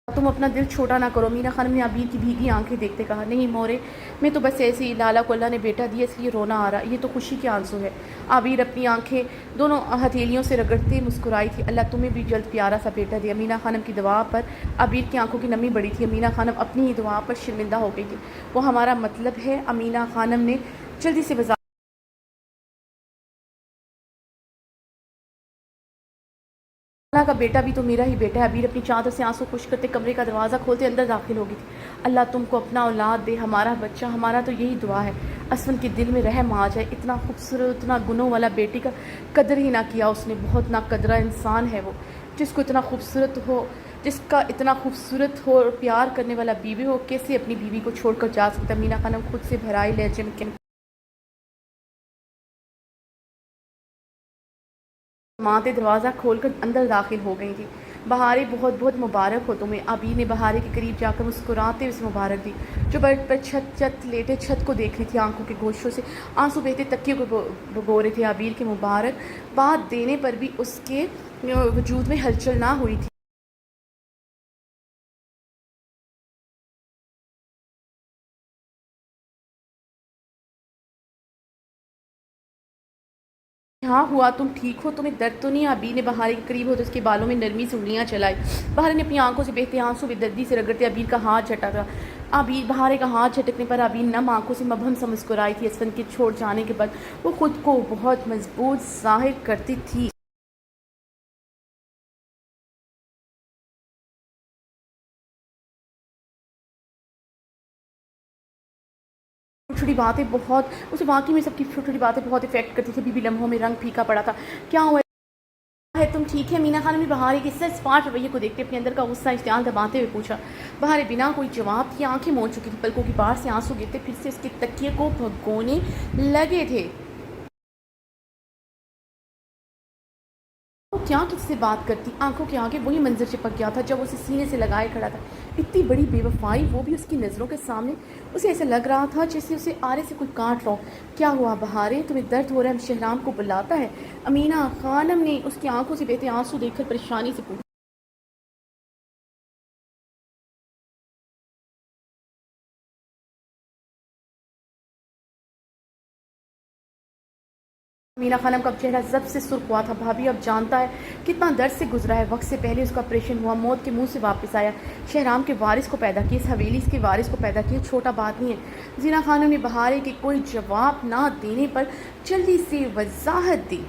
तुम अपना दिल छोटा ना करो, मीना खानम ने आबिर की भीगी आंखें देखते कहा। नहीं मोरे, मैं तो बस ऐसे ही, लाला को अल्लाह ने बेटा दिया इसलिए रोना आ रहा, ये तो खुशी के आंसू है। आबिर अपनी आंखें दोनों हथेलियों से रगड़ते मुस्कुराई थी। अल्लाह तुम्हें भी जल्द प्यारा सा बेटा दिया। मीना खानम की दुआ पर आबिर की आंखों की नमी बढ़ी थी। मीना खानम अपनी ही दुआ पर शर्मिंदा हो गई थी। वो हमारा मतलब है, अमीना खानम ने जल्दी से अल्लाह का बेटा भी तो मेरा ही बेटा है। अबीर अपनी चादर से आंसू खुश करते कमरे का दरवाज़ा खोलते अंदर दाखिल हो गई थी। अल्लाह तुमको अपना औलाद दे, हमारा बच्चा, हमारा तो यही दुआ है। असवन के दिल में रहम आ जाए। इतना खूबसूरत, इतना गुनों वाला बेटी का कदर ही ना किया उसने। बहुत नाकदरा इंसान है वो, जिसका इतना खूबसूरत हो और प्यार करने वाला बीवी हो, कैसे अपनी बीवी को छोड़कर जा सकता? मीना खानम खुद से भराई लहजे में माते दरवाज़ा खोलकर अंदर दाखिल हो गई थी। बहारे बहुत बहुत मुबारक हो तुम्हें। अबी ने बहारे के करीब जाकर मुस्कुराते हुए मुबारक दी, जो बेड पर छत लेटे छत को देख रही थी। आंखों के गोशों से आंसू बहते तकिए को भगो रहे थे। आबिर के मुबारक बात देने पर भी उसके वजूद में हलचल ना हुई थी। हाँ हुआ, तुम ठीक हो? तुम्हें दर्द तो नहीं? अबी ने बहारे के करीब होते उसके बालों में नरमी से उंगलियां चलाई। बहारे ने अपनी आंखों से बहते आंसू बेदर्दी से रगड़ते अबीर का हाथ झटका। अबीर बहारे का हाथ झटकने पर अबीर नम आंखों से मबहम सा मुस्कुराई थी। असफन के छोड़ जाने के बाद वो खुद को बहुत मजबूत जाहिर करती थी। छोटी बातें बहुत उसे वाकई में सबकी छोटी छोटी बातें बहुत इफेक्ट करती थी। बीबी लम्हों में रंग फीका पड़ा था। क्या हुआ है, तुम ठीक है? मीना खान ने बहारे के सच स्पाट रवैये को देखते अपने अंदर का गुस्सा इश्तियाल दबाते हुए पूछा। बहारे बिना कोई जवाब की आंखें मोड़ चुकी थी। पलकों की बाढ़ से आंसू गिरते फिर से उसके तकिए को भगोने लगे थे। वो क्या तुझसे बात करती? आंखों के आगे वही मंजर चिपक गया था जब उसे सीने से लगाए खड़ा था। इतनी बड़ी बेवफाई, वो भी उसकी नज़रों के सामने। उसे ऐसा लग रहा था जैसे उसे आरे से कोई काट रहा हो। क्या हुआ बहारे, तुम्हें दर्द हो रहा है? शहराम को बुलाता है? अमीना खानम ने उसकी आंखों से बहते आंसू देखकर परेशानी से पूछा। मीना खानम का चेहरा जब से सुर्ख हुआ था। भाभी अब जानता है कितना दर्द से गुजरा है। वक्त से पहले उसका ऑपरेशन हुआ, मौत के मुंह से वापस आया। शहराम के वारिस को पैदा किया, इस हवेली के वारिस को पैदा किया, छोटा बात नहीं है। जीना खानम ने बहारे के कोई जवाब ना देने पर जल्दी से वजाहत दी।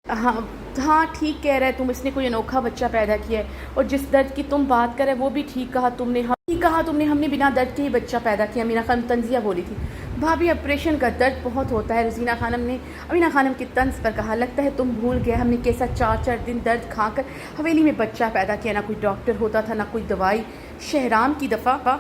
हाँ हाँ, ठीक कह रहे तुम, इसने कोई अनोखा बच्चा पैदा किया है। और जिस दर्द की तुम बात कर रहे वो भी ठीक कहा तुमने, हमने बिना दर्द के ही बच्चा पैदा किया। मीना खानम तंजिया बोली थी। भाभी ऑपरेशन का दर्द बहुत होता है, रजीना खानम ने अमीना खानम के तंज पर कहा। लगता है तुम भूल गए हमने कैसा 4-4 दिन दर्द खाकर हवेली में बच्चा पैदा किया। ना कोई डॉक्टर होता था, ना कोई दवाई। शहराम की दफ़ा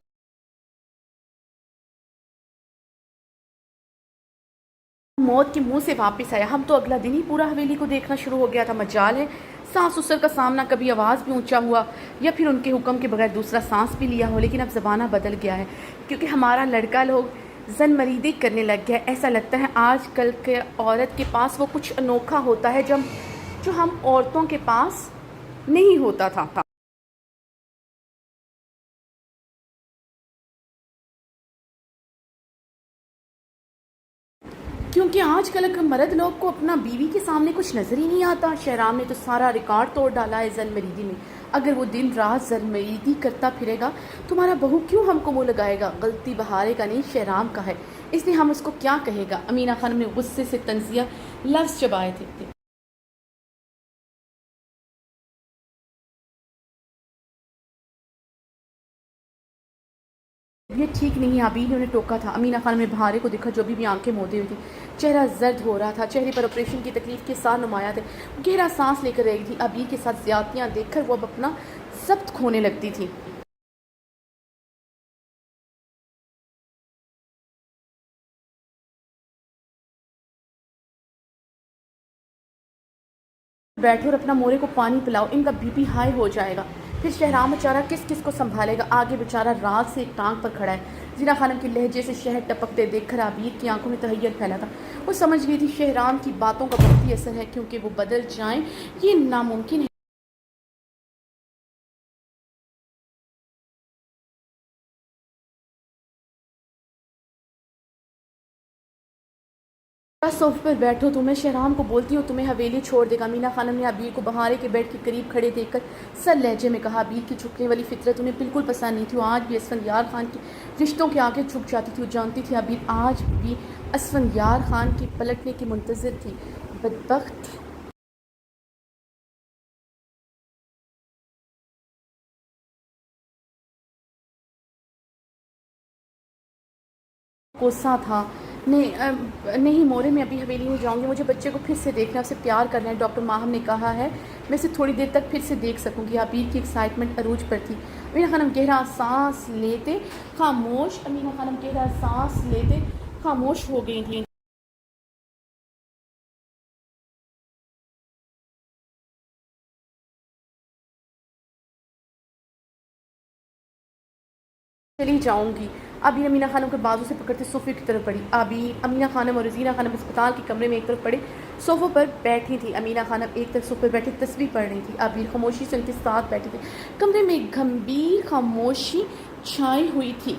मौत के मुंह से वापस आया। हम तो अगला दिन ही पूरा हवेली को देखना शुरू हो गया था। मजाल है सास ससुर का सामना कभी आवाज़ भी ऊंचा हुआ या फिर उनके हुक्म के बगैर दूसरा सांस भी लिया हो, लेकिन अब ज़माना बदल गया है क्योंकि हमारा लड़का लोग जन मरीदी करने लग गया है। ऐसा लगता है आजकल के औरत के पास वो कुछ अनोखा होता है जो हम औरतों के पास नहीं होता था। क्योंकि आजकल के मर्द लोग को अपना बीवी के सामने कुछ नज़र ही नहीं आता। शहराम ने तो सारा रिकॉर्ड तोड़ डाला है जलमरीदी में। अगर वो दिन रात जलमरीदी करता फिरेगा तुम्हारा बहू क्यों हमको मुँह लगाएगा? गलती बहारे का नहीं शहराम का है, इसलिए हम उसको क्या कहेगा। अमीना खानम ने गुस्से से तंजिया लफ्ज़ चबाए थे। ये ठीक नहीं है, अभी ने उन्हें टोका था। अमीना खान ने बहारे को देखा जो भी आंखें मोदी हुई थी। चेहरा जर्द हो रहा था, चेहरे पर ऑपरेशन की तकलीफ के साथ नुमाया थे। गहरा सांस लेकर रही थी। अबी के साथ ज्यादतियाँ देखकर वो अब अपना जब्त खोने लगती थी। बैठो और अपना मोरे को पानी पिलाओ, इनका बीपी हाई हो जाएगा। फिर शहराम बेचारा किस किस को संभालेगा? आगे बेचारा रात से एक टांग पर खड़ा है। जीना खानम की लहजे से शहद टपकते देखकर आबिर की आंखों में तहैयर फैला था। वो समझ गई थी शहराम की बातों का बहुत ही असर है, क्योंकि वो बदल जाएं ये नामुमकिन है। बस सोफे पर बैठो, तुम्हें शहराम को बोलती हूँ तुम्हें हवेली छोड़ देगा। मीना खानम ने अबीर को बहारे के बेड के करीब खड़े देखकर सर लहजे में कहा। अबीर की झुकने वाली फितरत उन्हें बिल्कुल पसंद नहीं थी। वो आज भी असफंयार खान के रिश्तों के आगे झुक जाती थी। वो जानती थी अबीर आज भी असफंयार खान के पलटने की मुंतज़िर थी। बदबख्त गुस्सा था। नहीं मोरे, मैं अभी हवेली में जाऊंगी, मुझे बच्चे को फिर से देखना है, उसे प्यार करना है। डॉक्टर माहम ने कहा है मैं इसे थोड़ी देर तक फिर से देख सकूंगी। अबीर की एक्साइटमेंट अरूज पर थी। अमीना खानम गहरा सांस लेते खामोश अमीना खानम गहरा सांस लेते खामोश हो गई थी। चली जाऊंगी। अभी अमीना खानम के बाजू से पकड़ते सोफे की तरफ बढ़ी। अभी अमीना खानम और रजीना खानम अस्पताल के कमरे में एक तरफ पड़े सोफों पर बैठी थी। अमीना खानम एक तरफ सोफे पर बैठी तस्वीर पढ़ रही थी। अबीर खामोशी से उनके साथ बैठे थे। कमरे में एक गंभीर खामोशी छाई हुई थी।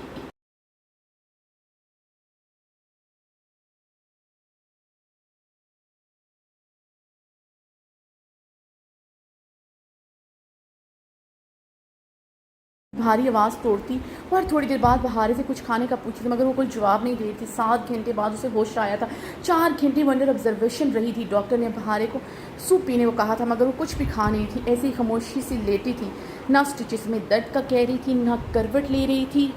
भारी आवाज़ तोड़ती और थोड़ी देर बाद बहारे से कुछ खाने का पूछती थी, मगर वो कोई जवाब नहीं दे रही थी। 7 घंटे बाद उसे होश आया था। 4 घंटे वो अंडर ऑब्जर्वेशन रही थी। डॉक्टर ने बहारे को सूप पीने को कहा था, मगर वो कुछ भी खा नहीं थी। ऐसे ही खामोशी से लेटी थी। ना स्टिचेस में दर्द का कह रही थी, ना करवट ले रही थी।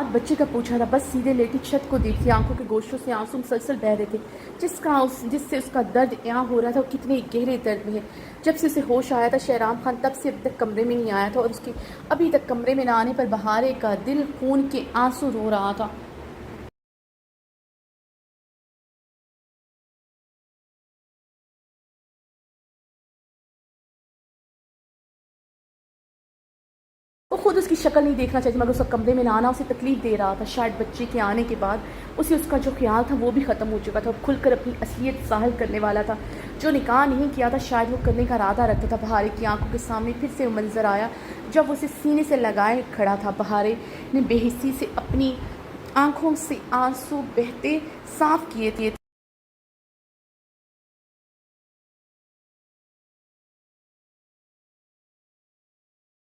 बच्चे का पूछा था, बस सीधे लेटी छत को देखती। आंखों के गोशों से आंसू मुसलसल बह रहे थे। जिससे उसका दर्द यहाँ हो रहा था वो कितने गहरे दर्द में है। जब से उसे होश आया था शहराम खान तब से अब तक कमरे में नहीं आया था, और उसके अभी तक कमरे में न आने पर बहारे का दिल खून के आंसू रो रहा था। वो खुद उसकी शक्ल नहीं देखना चाहती, मगर उसका कमरे में ना आना उसे तकलीफ दे रहा था। शायद बच्चे के आने के बाद उसे उसका जो ख्याल था वो भी ख़त्म हो चुका था। वो खुलकर अपनी असलियत ज़ाहिर करने वाला था। जो निकाह नहीं किया था शायद वो करने का इरादा रखता था। बहारे की आंखों के सामने फिर से वो मंजर आया जब उसे सीने से लगाए खड़ा था। बहारे ने बेहिस्सी से अपनी आंखों से आंसू बहते साफ किए थे।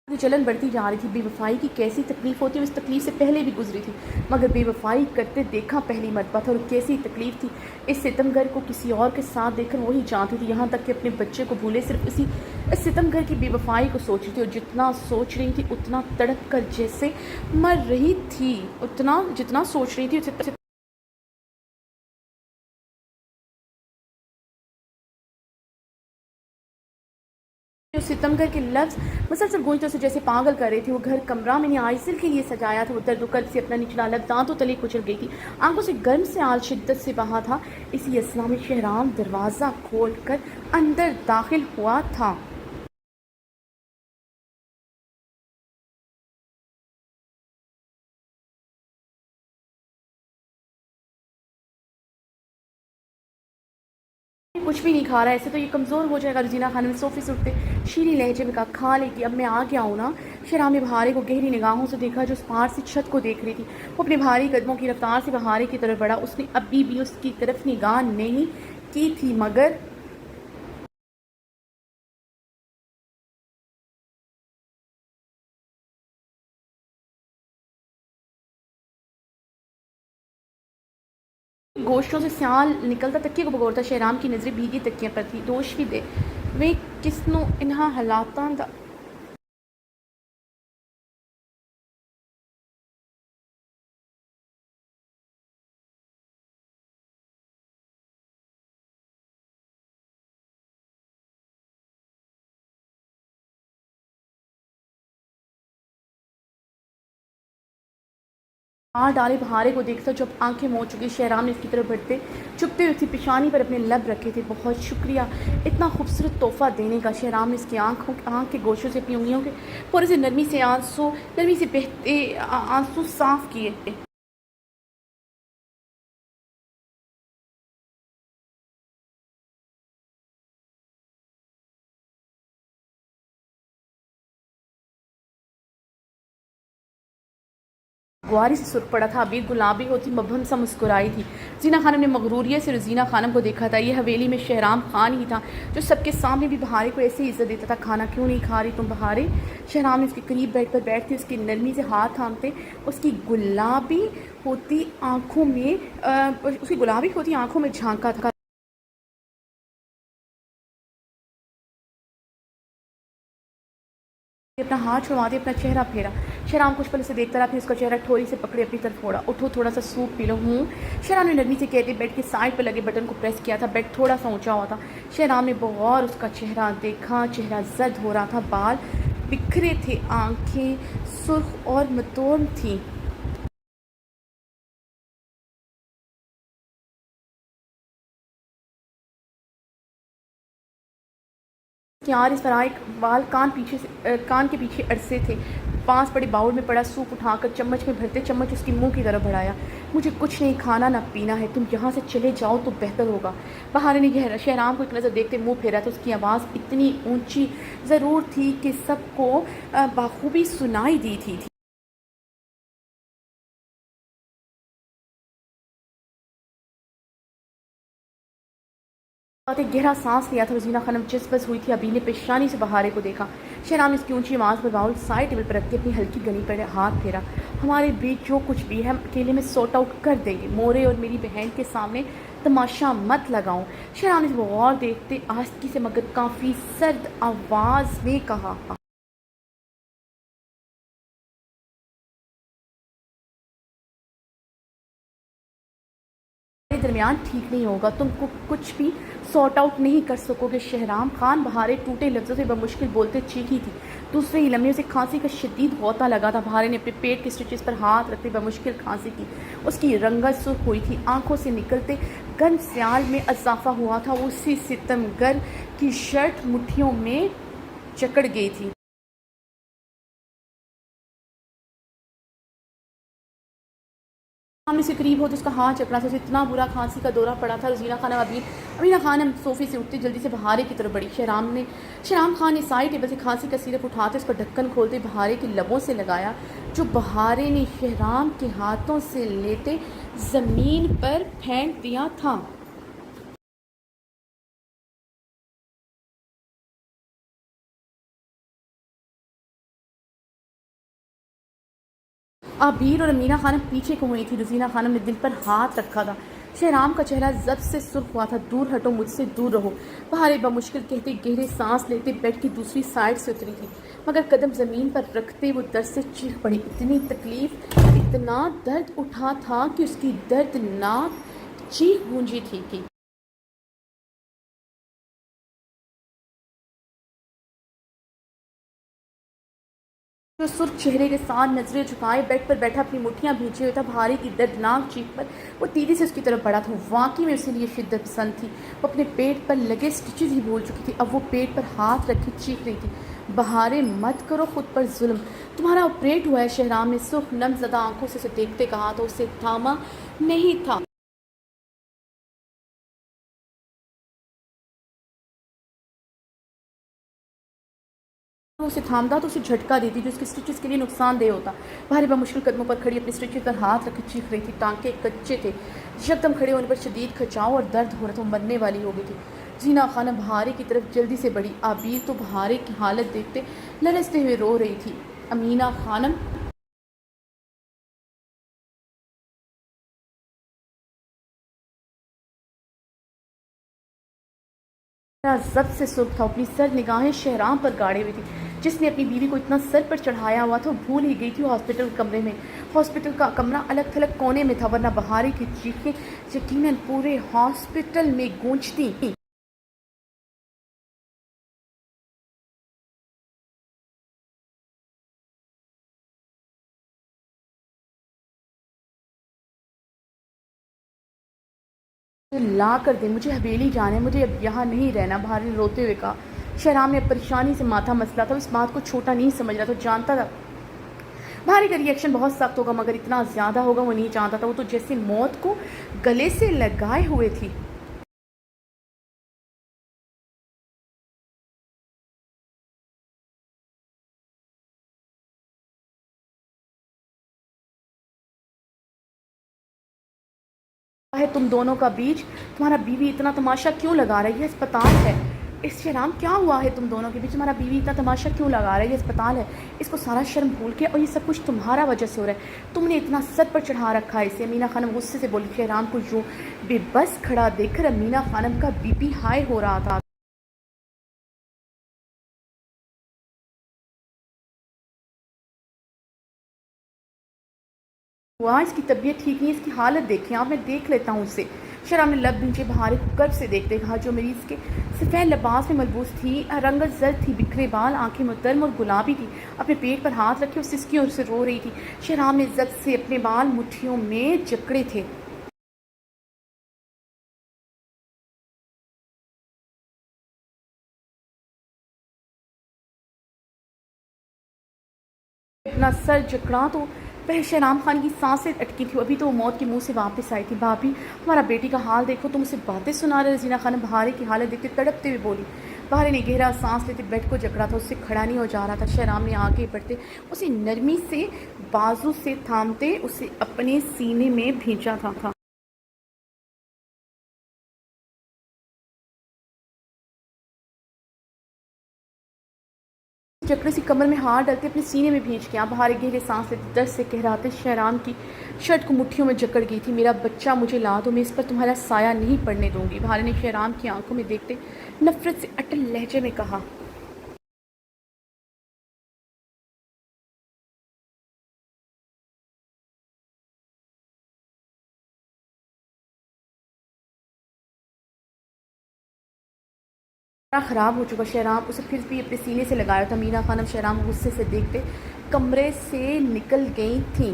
जलन बढ़ती जा रही थी। बेवफाई की कैसी तकलीफ़ होती है, उस तकलीफ़ से पहले भी गुजरी थी, मगर बेवफाई करते देखा पहली मरतबा था। और कैसी तकलीफ़ थी इस सितमगर को किसी और के साथ देखकर वही जानती थी। यहाँ तक कि अपने बच्चे को भूले सिर्फ इस सितमगर की बेवफाई को सोच रही थी। और जितना सोच रही थी उतना तड़प कर जैसे मर रही थी। उतना जितना सोच रही थी उसे सितमगर के लफ्ज़ मुसलसल गूंजते उसे जैसे पागल कर रहे थे। वो घर कमरा मैंने आइसिल के लिए सजाया था। वो दर्द से अपना निचला लब दांतों तले कुचल गई थी। आंखों से गर्म से आल शिद्दत से बहा था। इसी असना में शहराम दरवाज़ा खोल कर अंदर दाखिल हुआ था। कुछ भी नहीं खा रहा है, ऐसे तो ये कमज़ोर हो जाएगा। रज़ीना खानम ने सोफ़े से उठते शीरी लहजे में कहा, खा लेगी, अब मैं आ गया हूँ ना। शहराम ने बहारे को गहरी निगाहों से देखा जो उस पार से छत को देख रही थी। वो अपने भारी कदमों की रफ्तार से बहारे की तरफ बढ़ा। उसने अभी भी उसकी तरफ निगाह नहीं की थी, मगर गोश्तों से स्याल निकलता तकिए को बगौरता। शहराम की नज़रें भीगी तकिए पर थी। दोष भी दे वे किसनों इन्हा हालातां दा मार डाले बहारे को देखता जब आंखें मोड़ चुकी। शहराम ने इसकी तरफ बढ़ते चुपते हुए उसकी पेशानी पर अपने लब रखे थे। बहुत शुक्रिया इतना खूबसूरत तोहफा देने का। शहराम ने इसकी आंख के गोशों से अपनी उंगलियों के पूरे से नरमी से बहते आंसू साफ किए। गुआरी से सुर्ख पड़ा था। अबीर गुलाबी होती मबहम सा मुस्कुराई थी। जीना खानम ने मगरूरियत से रज़ीना खानम को देखा था। ये हवेली में शहराम खान ही था जो सबके सामने भी बहारे को ऐसे ही इज्जत देता था। खाना क्यों नहीं खा रही तुम बहारे? शहराम ने उसके करीब बैठते उसकी नरमी से हाथ थामते उसकी गुलाबी होती आंखों में झांका था। अपना हाथ छुड़वाते अपना चेहरा फेरा। शहराम कुछ पल से देखता रहा, फिर उसका चेहरा ठोरी से पकड़े अपनी तरफ फोड़ा। उठो, थोड़ा सा सूप पी लो। शहराम ने नरमी से कहते बेड के साइड पर लगे बटन को प्रेस किया था। बेड थोड़ा सा ऊंचा हुआ था। शहराम ने बगौर उसका चेहरा देखा। चेहरा जर्द हो रहा था, बाल बिखरे थे, आंखें सुर्ख और मतोम थी। यार इस तरह एक बाल कान के पीछे अरसे थे। पास पड़े बाउल में पड़ा सूप उठाकर चम्मच में भरते चम्मच उसकी मुंह की तरफ बढ़ाया। मुझे कुछ नहीं खाना ना पीना है, तुम यहाँ से चले जाओ तो बेहतर होगा। बहारे ने गहरा शहराम को एक नज़र देखते मुंह फेरा तो उसकी आवाज़ इतनी ऊंची ज़रूर थी कि सबको बाखूबी सुनाई दी थी। बहुत एक गहरा सांस लिया था। रज़ीना खानम चिस हुई थी। अबी ने पेशानी से बहारे को देखा। शहराम ने इसकी ऊंची आवाज़ पर बाउल साइड टेबल पर रख के अपनी हल्की गली पर हाथ फेरा। हमारे बीच जो कुछ भी है हम अकेले में सॉर्ट आउट कर देंगे। मोरे और मेरी बहन के सामने तमाशा मत लगाओ। शहराम ने गौर देखते आस्ती से मगर काफ़ी सर्द आवाज़ में कहा। दरमियान ठीक नहीं होगा, तुम कुछ भी सॉर्ट आउट नहीं कर सकोगे। शहराम खान बहारे टूटे लफ्ज़ों से बमुश्किल बोलते चीखी थी। दूसरे ही लम्हे से खांसी का शदीद गोता लगा था। बहारे ने अपने पेट के स्टिचेस पर हाथ रखते बमुश्किल खांसी की। उसकी रंगत सुर्ख हुई थी। आंखों से निकलते गर्म स्याल में इजाफा हुआ था। उसी सितमगर की शर्ट मुट्ठियों में जकड़ गई थी। सामने से करीब हो तो उसका हाथ चकरा था। उसे इतना बुरा खांसी का दौरा पड़ा था। रज़ीना खान अमीना खान सोफ़े से उठते जल्दी से बहारे की तरफ बढ़ी। शहराम खान ने साइड टेबल से खांसी का सिरप उठाते उसका ढक्कन खोलते बहारे के लबों से लगाया जो बहारे ने शहराम के हाथों से लेते ज़मीन पर फेंक दिया था। आबीर और अमीना खानम पीछे को हुई थी। रज़ीना खानम ने दिल पर हाथ रखा था। शहराम का चेहरा जब से सुर्ख हुआ था। दूर हटो, मुझसे दूर रहो। बहारे बमुश्किल कहते गहरे सांस लेते बेड की दूसरी साइड से उतरी थी, मगर कदम ज़मीन पर रखते वो दर्द से चीख पड़ी। इतनी तकलीफ, इतना दर्द उठा था कि उसकी दर्दनाक चीख गूंजी थी। जो सुर्ख चेहरे के साथ नजरें झुकाए बेड पर बैठा अपनी मुट्ठियां भींचे हुए था। भारी की दर्दनाक चीख पर वो तेजी से उसकी तरफ बढ़ा था। वाकई में उसे लिए शिद्दत पसंद थी। वो अपने पेट पर लगे स्टिचेस ही भूल चुकी थी। अब वो पेट पर हाथ रखी चीख रही थी, बहारे मत करो खुद पर जुल्म, तुम्हारा ऑपरेट हुआ है। शहराम ने सुर्ख नमजदा आंखों से उसे देखते कहा तो उसे थामा नहीं था। उसे थामता तो उसे झटका देती जो उसके स्टिचेस के लिए नुकसानदेह होता। भारी बमुश्किल कदमों पर खड़ी अपने स्टिचेस पर हाथ रखे चीख रही थी। टांके कच्चे थे, यकदम खड़े होने पर शदीद खचाव और दर्द हो रहा था। मरने वाली हो गई थी। जीना खानम बहारे की तरफ जल्दी से बढ़ी। आबिर तो बहारे की हालत देखते लरसते हुए रो रही थी। अमीना खानम जब से सुर्ख था, अपनी सर निगाहें शहराम पर गाड़े हुई थी। जिसने अपनी बीवी को इतना सर पर चढ़ाया हुआ था, भूल ही गई थी हॉस्पिटल कमरे में। हॉस्पिटल का कमरा अलग थलग कोने में था, वरना बहारी की चीखें यकीनन पूरे हॉस्पिटल में गूंजती। ला कर दे, मुझे हवेली जाना है, मुझे अब यहाँ नहीं रहना, बहारी ने रोते हुए कहा। शहराम ने परेशानी से माथा मसला था। इस बात को छोटा नहीं समझ रहा था, जानता था भारी का रिएक्शन बहुत सख्त होगा, मगर इतना ज़्यादा होगा वो नहीं जानता था। वो तो जैसे मौत को गले से लगाए हुए थी। है तुम दोनों का बीच, तुम्हारा बीवी इतना तमाशा क्यों लगा रही है? अस्पताल है। इस शहराम क्या हुआ है तुम दोनों के बीच? तुम्हारा बीवी इतना तमाशा क्यों लगा रही है? अस्पताल है। इसको सारा शर्म भूल के, और ये सब कुछ तुम्हारा वजह से हो रहा है। तुमने इतना सर पर चढ़ा रखा है इसे। अमीना खानम गुस्से से बोली। शहराम को यूं बेबस खड़ा देखकर अमीना खानम का बीपी हाई हो रहा था। हुआ इसकी तबीयत ठीक नहीं, इसकी हालत देखें आप, मैं देख लेता हूँ उससे। शराब ने लब नीचे बहारे को कर्ब से देखते कहा, जो मरीज के सफ़ेद लिबास में मलबूस थी, रंगत जर्द थी, बिखरे बाल, आंखें मुतर्म और गुलाबी थी, अपने पेट पर हाथ रखे उस सिसकी और से रो रही थी। शराब ने जब से अपने बाल मुट्ठियों में जकड़े थे। अपना सर जकड़ा तो वह शहनाम खान की सांसें अटकी थी। अभी तो वो मौत के मुंह से वापस आई थी। भाभी, हमारा बेटी का हाल देखो, तुम उसे बातें सुना रहे। रजीना खान बहारे की हालत देखते तड़पते हुए बोली। बहारे ने गहरा सांस लेते बेड को जकड़ा था, उससे खड़ा नहीं हो जा रहा था। शहराम ने आगे बढ़ते उसे नरमी से बाजू से थामते उसे अपने सीने में भींचा था। चक्र से कमर में हाथ डालते अपने सीने में भींच गया। बाहर गहरे सांस लेते दर्द से कहराते शहराम की शर्ट को मुट्ठियों में जकड़ गई थी। मेरा बच्चा मुझे ला दो, मैं इस पर तुम्हारा साया नहीं पड़ने दूंगी। भारे ने शहराम की आंखों में देखते नफरत से अटल लहजे में कहा। बड़ा ख़राब हो चुका शहराम, उसे फिर भी अपने सीने से लगाया था। मीना खानम शहराम गुस्से से देखते कमरे से निकल गई थी।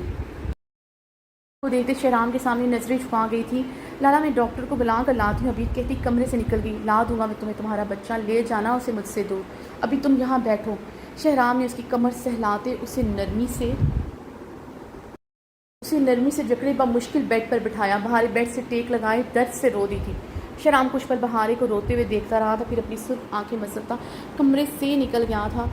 को देखते शहराम के सामने नजरें झुका गई थी। लाला, मैं डॉक्टर को बुला कर लाती हूँ। अभी कहती कमरे से निकल गई। ला दूंगा मैं तुम्हें तुम्हारा बच्चा, ले जाना उसे मुझसे दूर। अभी तुम यहाँ बैठो। शहराम ने उसकी कमर सहलाते उसे नरमी से जकड़े ब मुश्किल बेड पर बिठाया। बहारे बेड से टेक लगाए दर्द से रो दी थी। शहराम कुछ पल बहारे को रोते हुए देखता रहा था, फिर अपनी सुर्ख आंखें मसलता कमरे से निकल गया था।